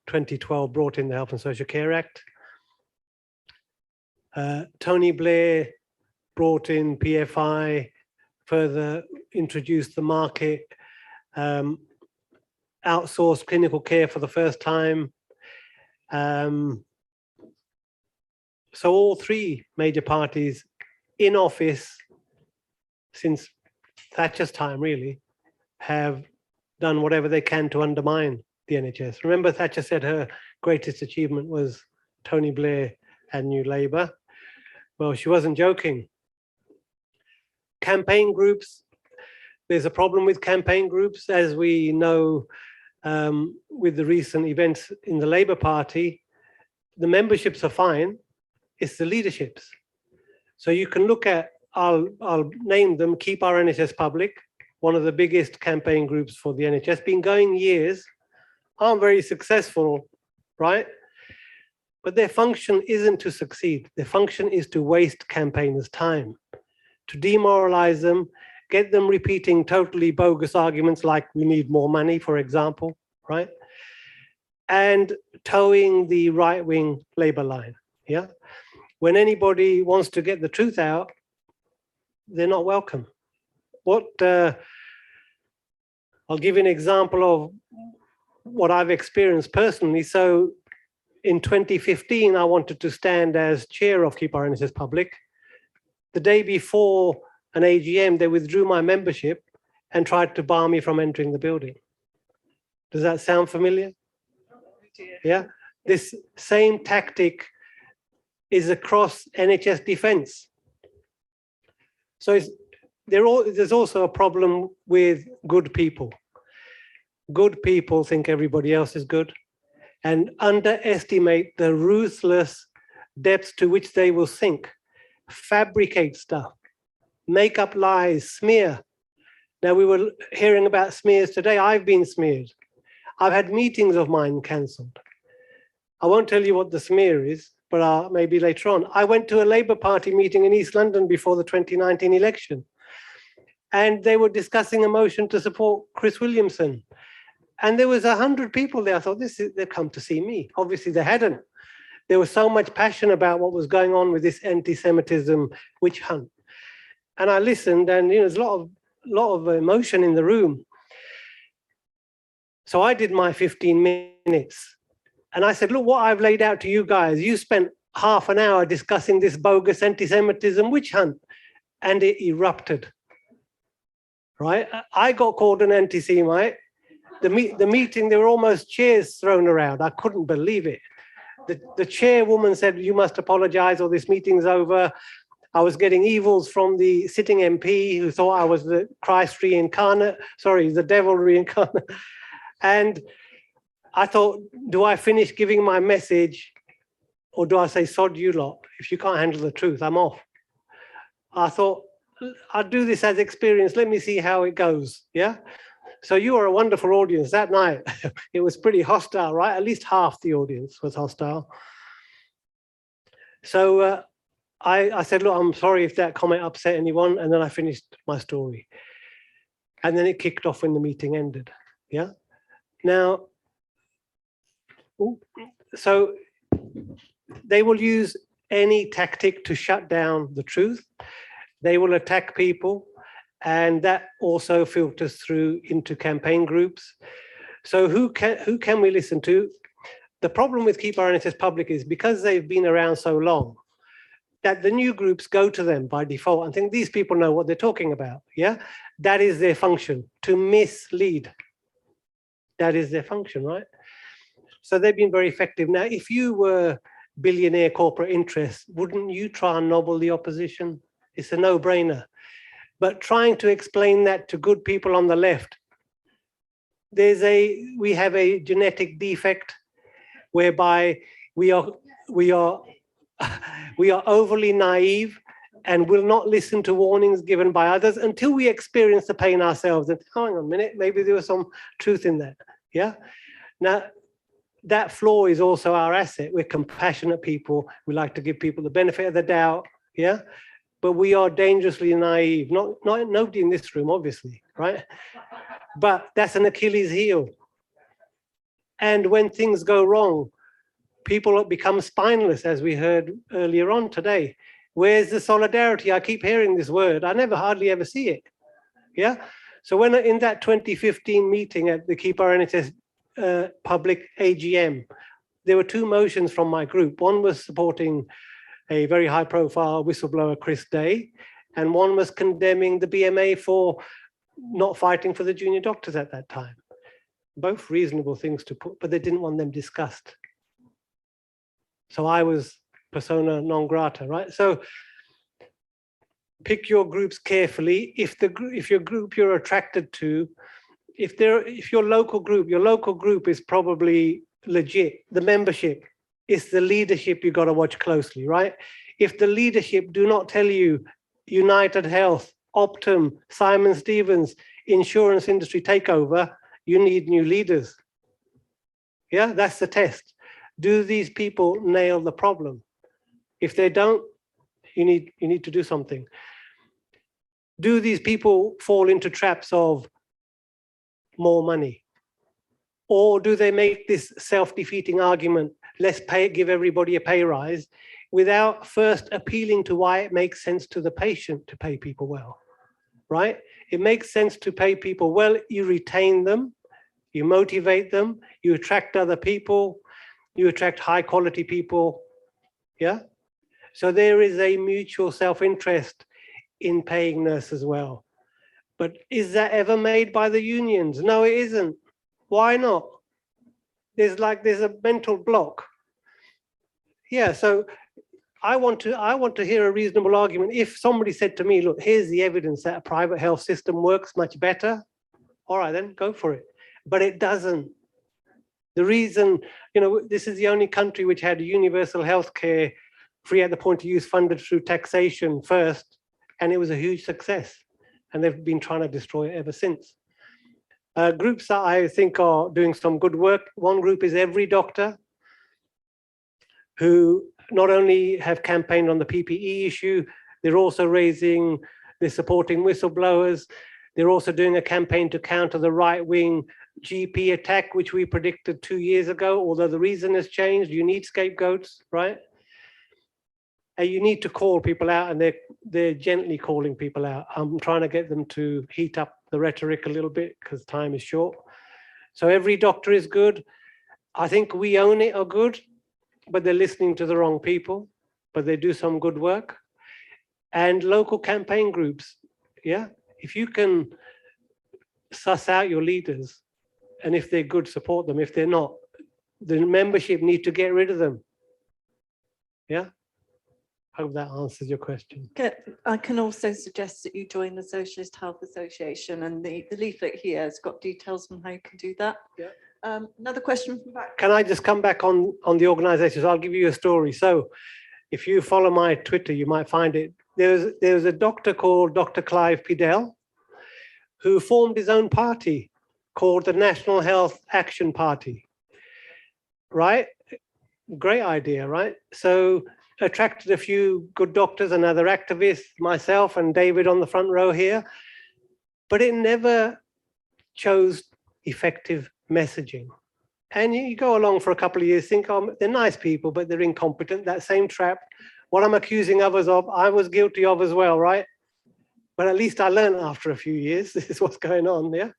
B: 2012 brought in the Health and Social Care Act. Tony Blair brought in PFI, further introduced the market, outsourced clinical care for the first time. So all three major parties in office since Thatcher's time really have done whatever they can to undermine the NHS. Remember, Thatcher said her greatest achievement was Tony Blair and New Labour. Well, she wasn't joking. Campaign groups, there's a problem with campaign groups, as we know with the recent events in the Labour Party. The memberships are fine, it's the leaderships. So you can look at, I'll name them, Keep Our NHS Public, one of the biggest campaign groups for the NHS, been going years, aren't very successful, right? But their function isn't to succeed. Their function is to waste campaigners' time, to demoralize them, get them repeating totally bogus arguments like we need more money, for example, right? And towing the right-wing Labour line, yeah? When anybody wants to get the truth out, they're not welcome. I'll give you an example of what I've experienced personally. So in 2015, I wanted to stand as chair of Keep Our NHS Public. The day before an AGM, they withdrew my membership and tried to bar me from entering the building. Does that sound familiar? Yeah, this same tactic is across NHS defence. So there's also a problem with good people. Good people think everybody else is good and underestimate the ruthless depths to which they will sink, fabricate stuff, make up lies, smear. Now, we were hearing about smears today. I've been smeared. I've had meetings of mine cancelled. I won't tell you what the smear is, but maybe later on. I went to a Labour Party meeting in East London before the 2019 election, and they were discussing a motion to support Chris Williamson. And there was 100 people there. I thought, they've come to see me. Obviously, they hadn't. There was so much passion about what was going on with this anti-Semitism witch hunt. And I listened, and there's a lot of emotion in the room. So I did my 15 minutes. And I said, look, what I've laid out to you guys, you spent half an hour discussing this bogus anti-Semitism witch hunt, and it erupted, right? I got called an anti-Semite. the meeting, there were almost chairs thrown around. I couldn't believe it. The chairwoman said, "You must apologize, or this meeting's over." I was getting evils from the sitting MP who thought I was the Christ reincarnate, sorry, the devil reincarnate. And I thought, do I finish giving my message, or do I say, sod you lot? If you can't handle the truth, I'm off. I thought, I'll do this as experience. Let me see how it goes. Yeah. So you are a wonderful audience that night. It was pretty hostile, right? At least half the audience was hostile. So I said, look, I'm sorry if that comment upset anyone. And then I finished my story. And then it kicked off when the meeting ended. Yeah. Now, so they will use any tactic to shut down the truth. They will attack people, and that also filters through into campaign groups. So who can we listen to? The problem with Keep Our NHS Public is because they've been around so long, that the new groups go to them by default and think these people know what they're talking about. Yeah, that is their function, to mislead. That is their function, right? So they've been very effective. Now, if you were billionaire corporate interests, wouldn't you try and nobble the opposition? It's a no-brainer. But trying to explain that to good people on the left, we have a genetic defect whereby we are overly naive and will not listen to warnings given by others until we experience the pain ourselves. And hang on a minute, maybe there was some truth in that. Yeah. Now, that flaw is also our asset. We're compassionate people. We like to give people the benefit of the doubt. Yeah. But we are dangerously naive. Not nobody in this room, obviously, right? But that's an Achilles heel. And when things go wrong, people become spineless, as we heard earlier on today. Where's the solidarity? I keep hearing this word. I never hardly ever see it. Yeah. So when in that 2015 meeting at the Keep Our NHS Public AGM, there were two motions from my group. One was supporting a very high profile whistleblower, Chris Day, and one was condemning the BMA for not fighting for the junior doctors at that time. Both reasonable things to put, but they didn't want them discussed. So I was persona non grata, right? So pick your groups carefully. If your group you're attracted to, if your local group is probably legit, the membership, it's the leadership you got to watch closely, right? If the leadership do not tell you United Health, Optum, Simon Stevens, insurance industry takeover, you need new leaders. Yeah, that's the test. Do these people nail the problem? If they don't, you need to do something. Do these people fall into traps of more money? Or do they make this self-defeating argument, let's give everybody a pay rise, without first appealing to why it makes sense to the patient to pay people well, right? It makes sense to pay people well. You retain them, you motivate them, you attract other people, you attract high quality people, yeah? So there is a mutual self-interest in paying nurses well. But is that ever made by the unions? No, it isn't. Why not? There's a mental block. Yeah, so I want to hear a reasonable argument. If somebody said to me, look, here's the evidence that a private health system works much better, all right, then go for it. But it doesn't. The reason, this is the only country which had universal health care free at the point of use, funded through taxation first, and it was a huge success. And they've been trying to destroy it ever since. Groups that I think are doing some good work. One group is Every Doctor, who not only have campaigned on the PPE issue, they're supporting whistleblowers. They're also doing a campaign to counter the right-wing GP attack, which we predicted 2 years ago, although the reason has changed. You need scapegoats, right? And you need to call people out, and they're gently calling people out. I'm trying to get them to heat up the rhetoric a little bit because time is short. So Every Doctor is good. I think We Own It are good, but they're listening to the wrong people, but they do some good work. And local campaign groups, yeah? If you can suss out your leaders And if they're good, support them. If they're not, the membership need to get rid of them. Yeah. Hope that answers your question.
A: I can also suggest that you join the Socialist Health Association, and the leaflet here has got details on how you can do that.
B: Yeah.
A: Another question from back.
B: Can I just come back on the organizations? I'll give you a story. So if you follow my Twitter, you might find it. There was a doctor called Dr. Clive Pidell, who formed his own party called the National Health Action Party. Right? Great idea, right? So attracted a few good doctors and other activists, myself and David on the front row here, but it never chose effective messaging. And you go along for a couple of years, think, oh, they're nice people, but they're incompetent. That same trap, what I'm accusing others of, I was guilty of as well, right? But at least I learned after a few years, this is what's going on, yeah?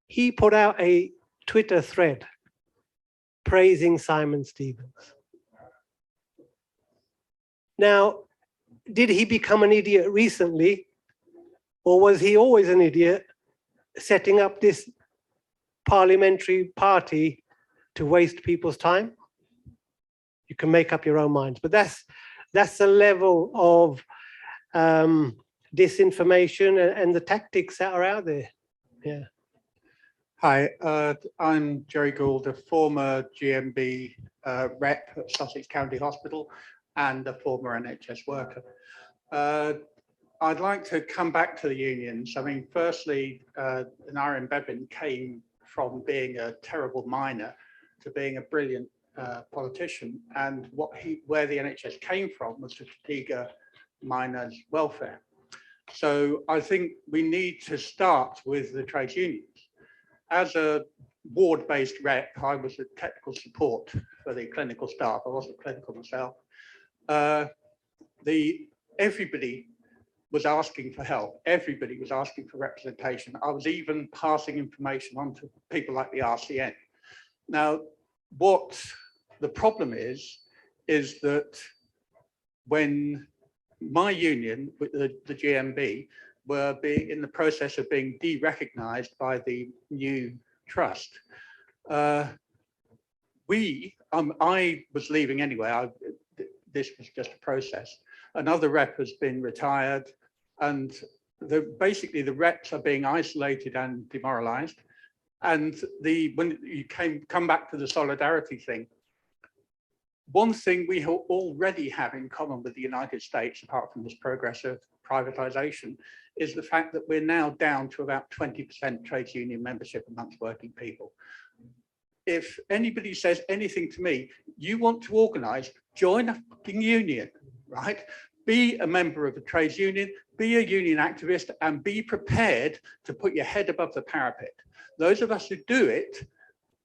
B: He put out a Twitter thread praising Simon Stevens. Now, did he become an idiot recently, or was he always an idiot setting up this parliamentary party to waste people's time? You can make up your own minds, but that's the level of disinformation and the tactics that are out there. Yeah.
G: Hi, I'm Jerry Gould, a former GMB rep at Sussex County Hospital and a former NHS worker. I'd like to come back to the unions. I mean, firstly, Naren Bevin came from being a terrible miner to being a brilliant politician, and where the NHS came from was to Takeover miners' welfare. So I think we need to start with the trade unions. As a ward-based rep, I was a technical support for the clinical staff. I wasn't clinical myself. Everybody was asking for help. Everybody was asking for representation. I was even passing information on to people like the RCN. Now, what the problem is that when my union, with the GMB, were in the process of being de-recognized by the new trust, I was leaving anyway. This was just a process. Another rep has been retired, and basically the reps are being isolated and demoralized. And when you come back to the solidarity thing, one thing we already have in common with the United States, apart from this progressive privatization, is the fact that we're now down to about 20% trade union membership amongst working people. If anybody says anything to me, you want to organize, join a fucking union, right? Be a member of a trades union, be a union activist, and be prepared to put your head above the parapet. Those of us who do it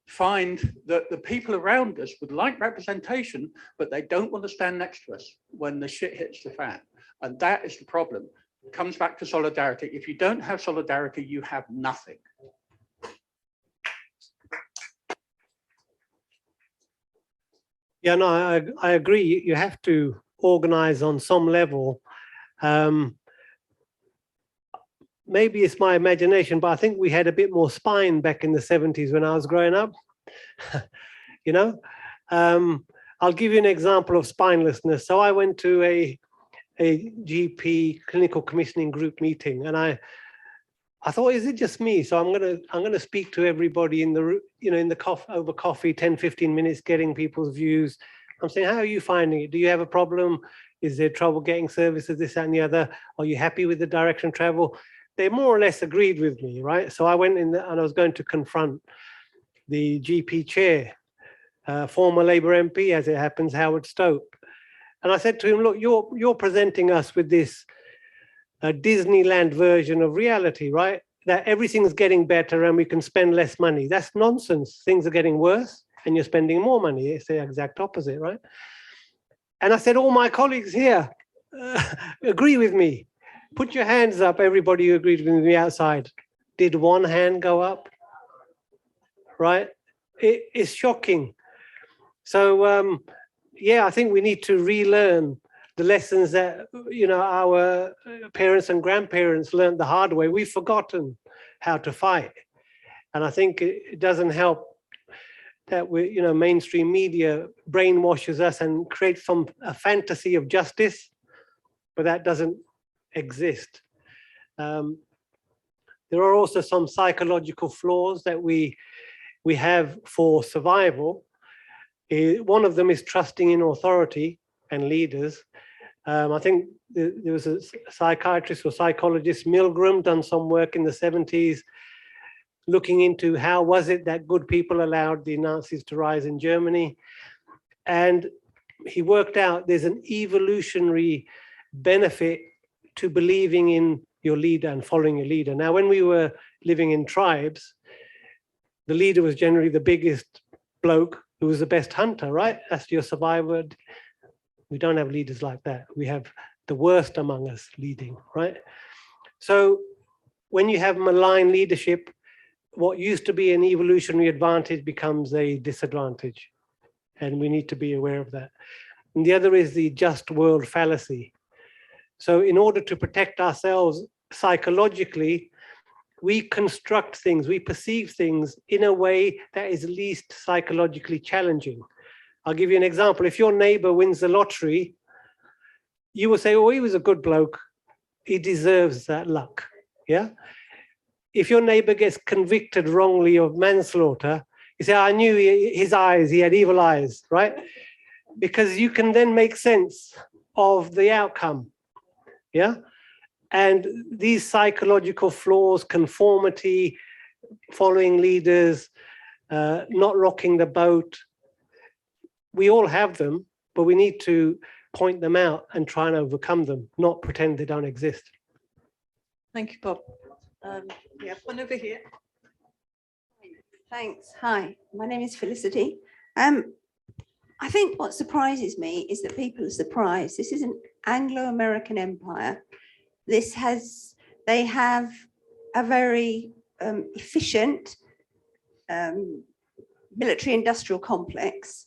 G: find that the people around us would like representation, but they don't want to stand next to us when the shit hits the fan. And that is the problem. It comes back to solidarity. If you don't have solidarity, you have nothing.
B: Yeah, no, I agree. You have to organize on some level. Maybe it's my imagination, but I think we had a bit more spine back in the 70s when I was growing up. You know, I'll give you an example of spinelessness. So I went to a GP clinical commissioning group meeting, and I thought, is it just me? So I'm gonna speak to everybody in the, you know, in the over coffee, 10, 15 minutes, getting people's views. I'm saying, how are you finding it? Do you have a problem? Is there trouble getting services, this, that, and the other? Are you happy with the direction of travel? They more or less agreed with me, right? So I went in and I was going to confront the GP chair, former Labour MP, as it happens, Howard Stoke. And I said to him, look, you're presenting us with this Disneyland version of reality, right? That everything's getting better and we can spend less money. That's nonsense. Things are getting worse and you're spending more money. It's the exact opposite, right? And I said, all my colleagues here agree with me. Put your hands up, everybody who agreed with me outside. Did one hand go up? Right? It's shocking. So, yeah, I think we need to relearn the lessons that, you know, our parents and grandparents learned the hard way. We've forgotten how to fight. And I think it doesn't help that mainstream media brainwashes us and creates a fantasy of justice, but that doesn't exist. There are also some psychological flaws that we have for survival. One of them is trusting in authority and leaders. I think there was a psychiatrist or psychologist, Milgram, done some work in the 70s, looking into how was it that good people allowed the Nazis to rise in Germany. And he worked out there's an evolutionary benefit to believing in your leader and following your leader. Now, when we were living in tribes, the leader was generally the biggest bloke who was the best hunter, right? That's your survivor. We don't have leaders like that. We have the worst among us leading, right? So when you have malign leadership, what used to be an evolutionary advantage becomes a disadvantage. And we need to be aware of that. And the other is the just world fallacy. So in order to protect ourselves psychologically, we construct things, we perceive things in a way that is least psychologically challenging. I'll give you an example. If your neighbor wins the lottery, you will say, oh, he was a good bloke. He deserves that luck, yeah? If your neighbor gets convicted wrongly of manslaughter, you say, I knew his eyes, he had evil eyes, right? Because you can then make sense of the outcome, yeah? And these psychological flaws, conformity, following leaders, not rocking the boat, we all have them, but we need to point them out and try and overcome them, not pretend they don't exist.
A: Thank you, Bob. We have one over here.
D: Thanks. Hi, my name is Felicity. I think what surprises me is that people are surprised. This is an Anglo-American empire. They have a very efficient military-industrial complex.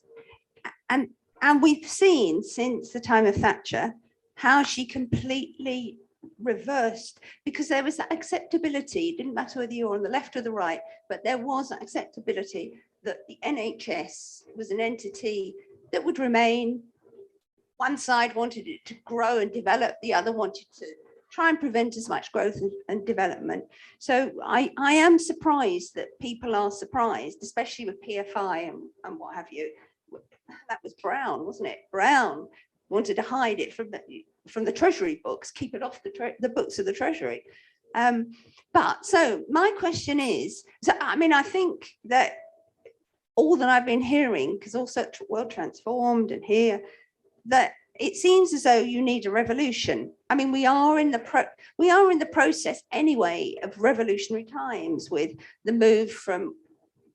D: And we've seen since the time of Thatcher how she completely reversed, because there was that acceptability. It didn't matter whether you were on the left or the right, but there was that acceptability that the NHS was an entity that would remain. One side wanted it to grow and develop, the other wanted to try and prevent as much growth and development. So I am surprised that people are surprised, especially with PFI and what have you. That was Brown, wasn't it? Brown wanted to hide it from the Treasury books, keep it off the books of the Treasury. But so my question is, I think that all that I've been hearing, because also World Transformed and here, that it seems as though you need a revolution. I mean, we are in the process anyway of revolutionary times with the move from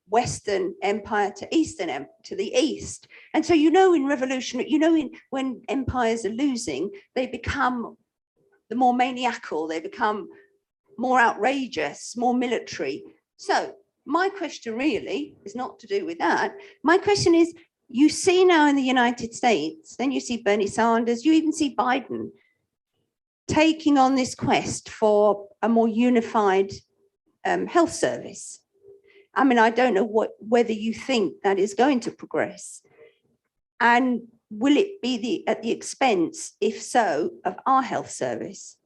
D: Western Empire to Eastern to the East. And so, in revolutionary, when empires are losing, they become the more maniacal, they become more outrageous, more military. So my question really is not to do with that. My question is, you see now in the United States, then you see Bernie Sanders, you even see Biden taking on this quest for a more unified health service. I mean, I don't know whether you think that is going to progress. And will it be at the expense, if so, of our health service?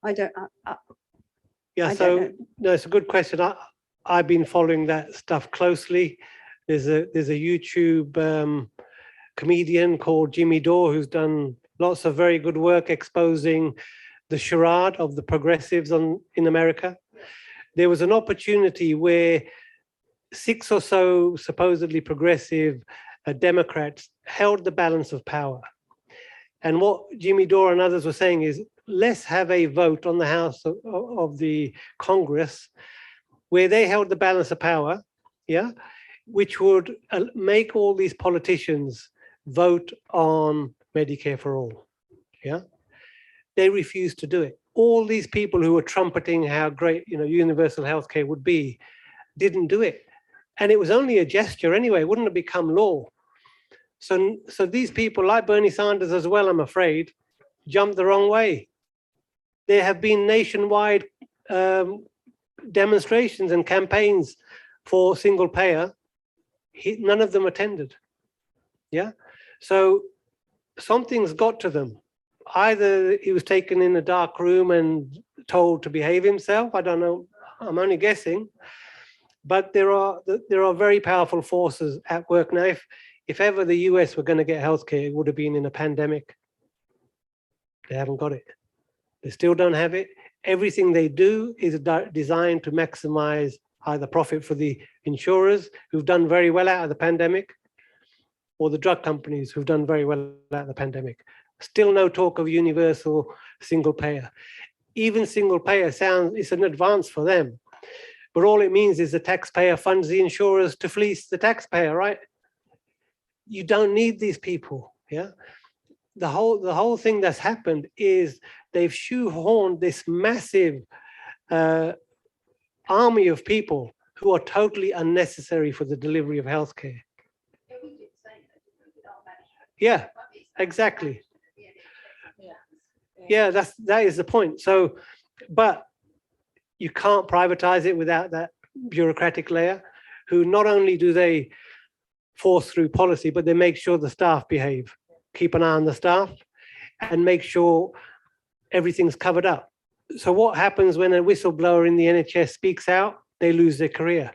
D: I don't know.
B: No, it's a good question. I've been following that stuff closely. There's a YouTube comedian called Jimmy Dore who's done lots of very good work exposing the charade of the progressives in America. There was an opportunity where 6 or so supposedly progressive Democrats held the balance of power. And what Jimmy Dore and others were saying is, let's have a vote on the House of the Congress where they held the balance of power, yeah, which would make all these politicians vote on Medicare for all, yeah. They refused to do it. All these people who were trumpeting how great, universal healthcare would be, didn't do it. And it was only a gesture anyway, it wouldn't have become law. So these people, like Bernie Sanders as well, I'm afraid, jumped the wrong way. There have been nationwide demonstrations and campaigns for single payer, none of them attended. Yeah, so something's got to them. Either he was taken in a dark room and told to behave himself. I don't know. I'm only guessing. But there are very powerful forces at work now. If ever the US were going to get healthcare, it would have been in a pandemic. They haven't got it. They still don't have it. Everything they do is designed to maximize either profit for the insurers who've done very well out of the pandemic, or the drug companies who've done very well out of the pandemic. Still no talk of universal single payer. Even single payer it's an advance for them. But all it means is the taxpayer funds the insurers to fleece the taxpayer, right? You don't need these people, yeah? The whole thing that's happened is they've shoehorned this massive army of people who are totally unnecessary for the delivery of healthcare. Yeah, exactly. Yeah, that is the point. So, but you can't privatize it without that bureaucratic layer, who not only do they force through policy, but they make sure the staff behave, keep an eye on the staff, and make sure everything's covered up. So what happens when a whistleblower in the NHS speaks out? They lose their career.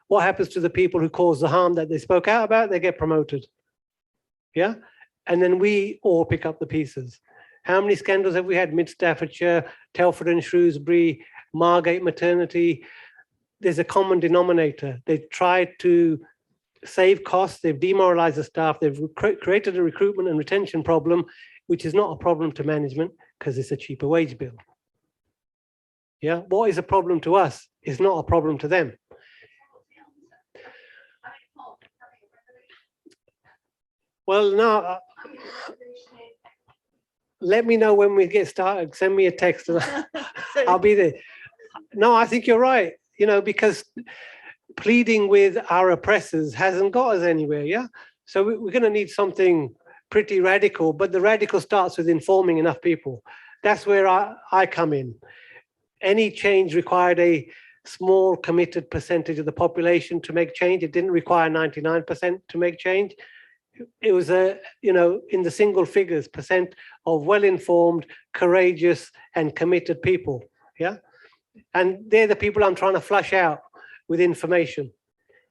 B: What happens to the people who caused the harm that they spoke out about? They get promoted. Yeah, and then we all pick up the pieces. How many scandals have we had? Mid Staffordshire, Telford and Shrewsbury, Margate maternity. There's a common denominator. They've tried to save costs. They've demoralized the staff. They've created a recruitment and retention problem, which is not a problem to management because it's a cheaper wage bill. Yeah, what is a problem to us is not a problem to them. Well, no. Let me know when we get started. Send me a text and I'll be there. No, I think you're right. You know, because pleading with our oppressors hasn't got us anywhere. Yeah. So we're going to need something pretty radical, but the radical starts with informing enough people. That's where I come in. Any change required a small committed percentage of the population to make change. It didn't require 99% to make change. It was in the single figures percent of well-informed, courageous, and committed people. Yeah, and they're the people I'm trying to flush out with information.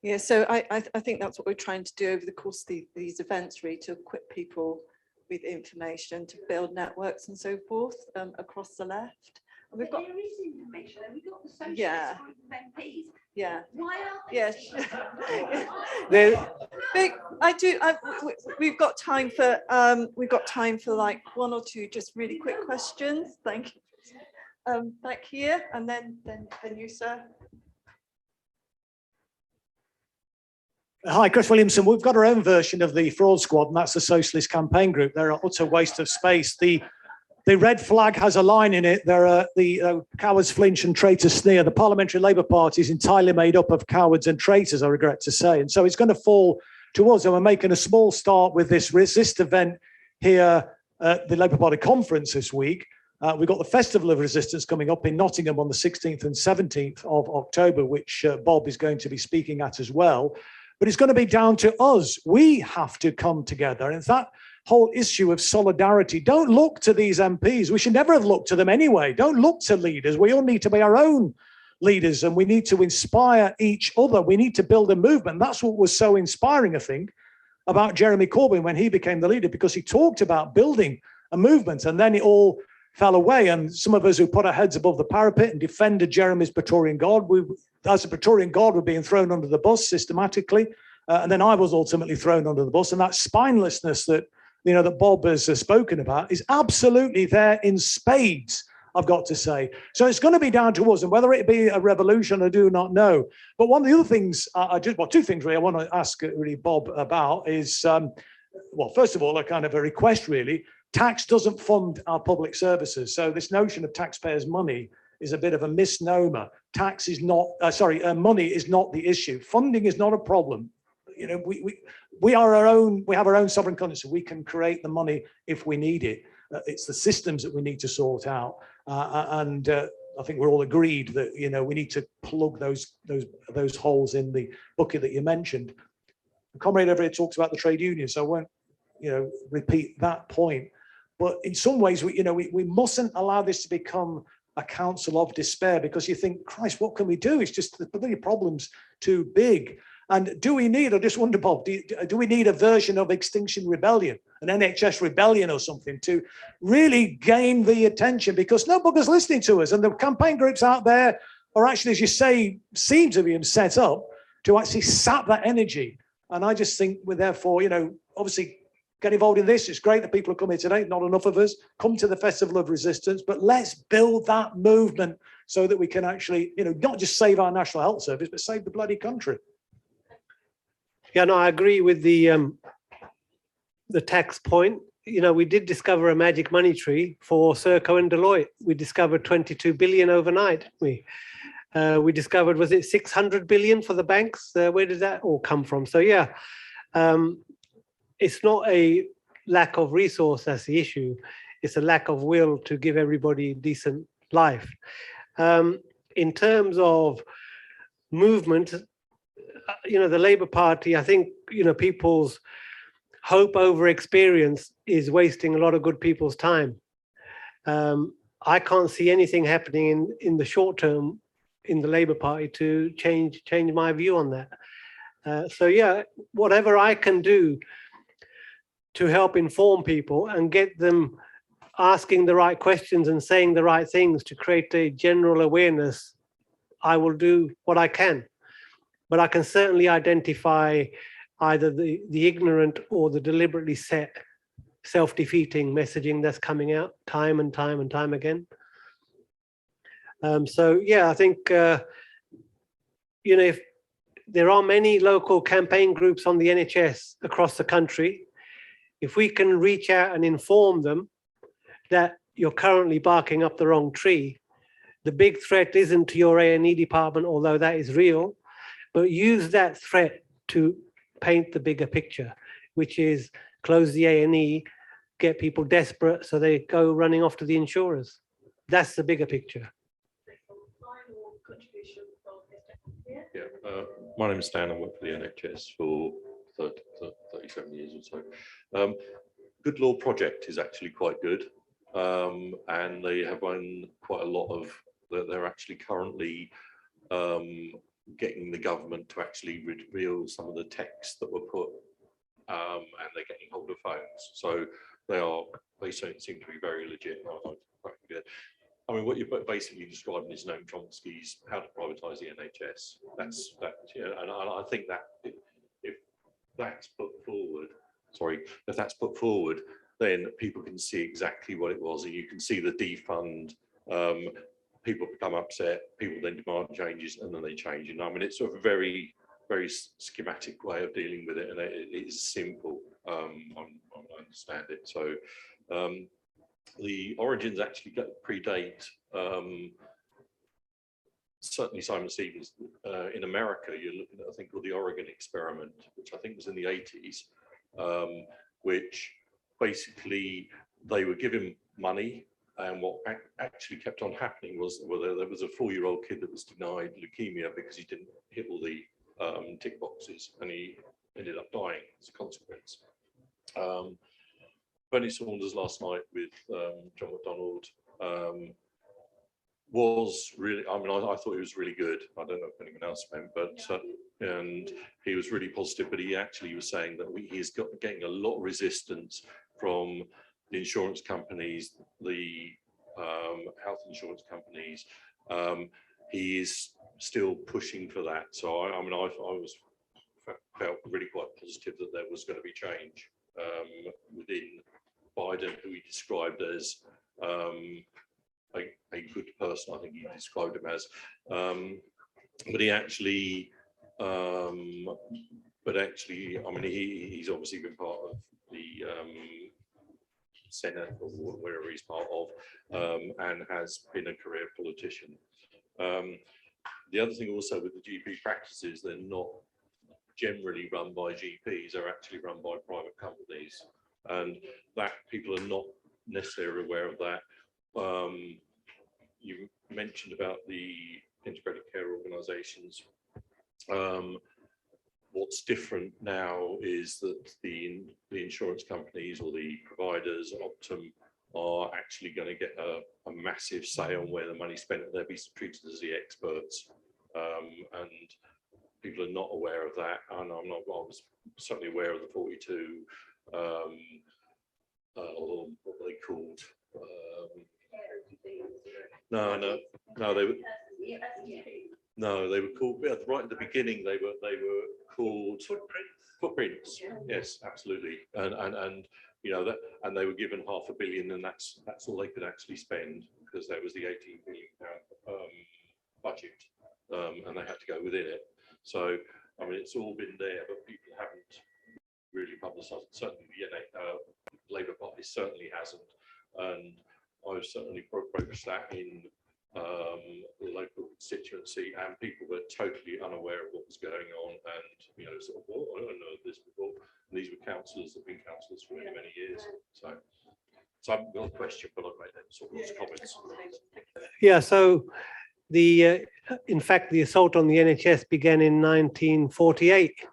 A: Yeah, so I think that's what we're trying to do over the course of these events, really, to equip people with information, to build networks and so forth across the left. And we've got
D: there is information, and we've got the social group of MPs.
A: Yeah.
D: Why aren't they?
A: Yes. We've got time for like one or two just really quick questions. Thank you. Back here, and then you, sir.
H: Hi, Chris Williamson. We've got our own version of the fraud squad, and that's the Socialist Campaign Group. They're an utter waste of space. The red flag has a line in it. There are the cowards flinch and traitors sneer. The Parliamentary Labour Party is entirely made up of cowards and traitors, I regret to say. And so it's going to fall to us. And we're making a small start with this resist event here at the Labour Party conference this week. We've got the Festival of Resistance coming up in Nottingham on the 16th and 17th of October, which Bob is going to be speaking at as well. But it's going to be down to us. We have to come together. And that whole issue of solidarity, don't look to these MPs. We should never have looked to them anyway. Don't look to leaders. We all need to be our own leaders, and we need to inspire each other. We need to build a movement. That's what was so inspiring, I think, about Jeremy Corbyn when he became the leader, because he talked about building a movement, and then it all fell away. And some of us who put our heads above the parapet and defended Jeremy's Praetorian Guard, as a Praetorian Guard, were being thrown under the bus systematically. And then I was ultimately thrown under the bus. And that spinelessness that that Bob has spoken about is absolutely there in spades, I've got to say. So it's going to be down to us, and whether it be a revolution, I do not know. But one of the other things, two things really I want to ask really Bob about is, well, first of all, a kind of a request really. Tax doesn't fund our public services. So this notion of taxpayers' money is a bit of a misnomer. Tax is not, money is not the issue. Funding is not a problem. We are we have our own sovereign country, so we can create the money if we need it. It's the systems that we need to sort out. And I think we're all agreed that, you know, we need to plug those holes in the bucket that you mentioned. Comrade over here talks about the trade union, so I won't, you know, repeat that point. But in some ways, we mustn't allow this to become a council of despair, because you think, Christ, what can we do? It's just the problem's too big. And do we need, I just wonder, Bob, do we need a version of Extinction Rebellion, an NHS rebellion or something, to really gain the attention? Because no bugger's listening to us, and the campaign groups out there are actually, as you say, seem to be set up to actually sap that energy. And I just think we're therefore, you know, obviously get involved in this. It's great that people are coming today, not enough of us. Come to the Festival of Resistance, but let's build that movement so that we can actually, you know, not just save our National Health Service, but save the bloody country.
B: Yeah, no, I agree with the tax point. You know, we did discover a magic money tree for Serco and Deloitte. We discovered 22 billion overnight. We discovered, was it 600 billion for the banks? Where did that all come from? So yeah, it's not a lack of resource that's the issue. It's a lack of will to give everybody decent life. In terms of movement, you know, the Labour Party, I think, you know, people's hope over experience is wasting a lot of good people's time. I can't see anything happening in the short term in the Labour Party to change my view on that. So yeah, whatever I can do to help inform people and get them asking the right questions and saying the right things to create a general awareness, I will do what I can. But I can certainly identify either the ignorant or the deliberately set self-defeating messaging that's coming out time and time and time again. So yeah, I think, you know, if there are many local campaign groups on the NHS across the country, if we can reach out and inform them that you're currently barking up the wrong tree, the big threat isn't to your A&E department, although that is real, but use that threat to paint the bigger picture, which is close the A&E, get people desperate so they go running off to the insurers. That's the bigger picture.
E: Yeah, my name is Stan. I work for the NHS for 37 years or so. Good Law Project is actually quite good, and they have won quite a lot of. They're actually currently getting the government to actually reveal some of the texts that were put, and they're getting hold of phones. So they seem to be very legit. I mean, what you're basically describing is Noam Chomsky's How to Privatise the NHS. That's you know, and I think that if that's put forward, then people can see exactly what it was, and you can see the defund. People become upset, people then demand changes, and then they change. And I mean, it's a very, very schematic way of dealing with it, and it is simple. I understand it. So the origins actually predate certainly Simon Stevens. In America, you're looking at a thing called the Oregon Experiment, which I think was in the 80s, which basically they were given money. And what actually kept on happening was, well, there was a 4-year-old kid that was denied leukemia because he didn't hit all the tick boxes, and he ended up dying as a consequence. Bernie Saunders last night with John McDonnell was really, I mean, I thought he was really good. I don't know if anyone else went, but and he was really positive, but he actually was saying that he's getting a lot of resistance from the insurance companies, the health insurance companies. He is still pushing for that. So I mean, I felt really quite positive that there was going to be change within Biden, who he described as a good person. I think he described him as, but he actually, I mean, he's obviously been part of the Senate or wherever he's part of, and has been a career politician. The other thing also with the GP practices, they're not generally run by GPs, they're actually run by private companies, and that people are not necessarily aware of that. you mentioned about the integrated care organisations. What's different now is that the insurance companies or the providers, Optum, are actually going to get a massive say on where the money's spent, and they'll be treated as the experts. And people are not aware of that, and I was certainly aware of the 42, or what were they called? They were called, right at the beginning, they were called footprints. Yes, absolutely. And you know that, and they were given £500 million, and that's all they could actually spend, because that was the £18 billion budget, and they had to go within it. So I mean, it's all been there, but people haven't really publicised. Certainly the Labour Party certainly hasn't, and I've certainly broached that in the local constituency, and people were totally unaware of what was going on, and you know, sort of, well, I don't know this before. And these were councillors that have been councillors for many, many years. So I haven't got a question, but I've made that sort of comments.
B: Yeah, so in fact, the assault on the NHS began in 1948,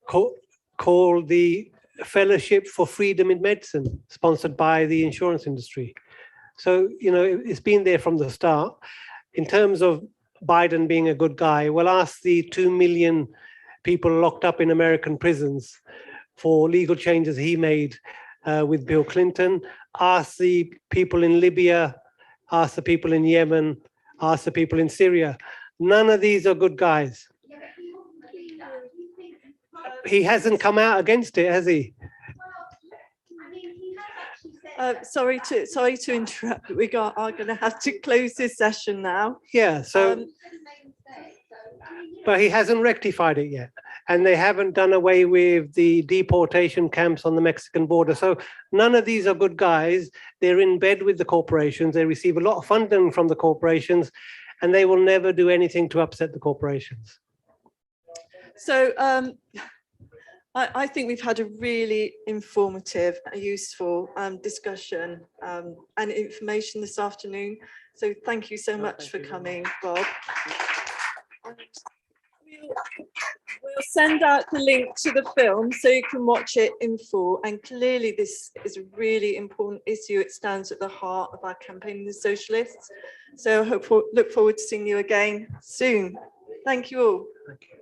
B: called the Fellowship for Freedom in Medicine, sponsored by the insurance industry. So, you know, it's been there from the start. In terms of Biden being a good guy, well, ask the 2 million people locked up in American prisons for legal changes he made with Bill Clinton. Ask the people in Libya, ask the people in Yemen, ask the people in Syria. None of these are good guys. He hasn't come out against it, has he?
A: Sorry to interrupt, but we are going to have to close this session now.
B: Yeah, so, but he hasn't rectified it yet. And they haven't done away with the deportation camps on the Mexican border. So none of these are good guys. They're in bed with the corporations. They receive a lot of funding from the corporations, and they will never do anything to upset the corporations.
A: So I think we've had a really informative, useful discussion and information this afternoon. So thank you so much for coming, Bob. We'll send out the link to the film so you can watch it in full. And clearly this is a really important issue. It stands at the heart of our campaign, the Socialists. So look forward to seeing you again soon. Thank you all.
B: Thank you.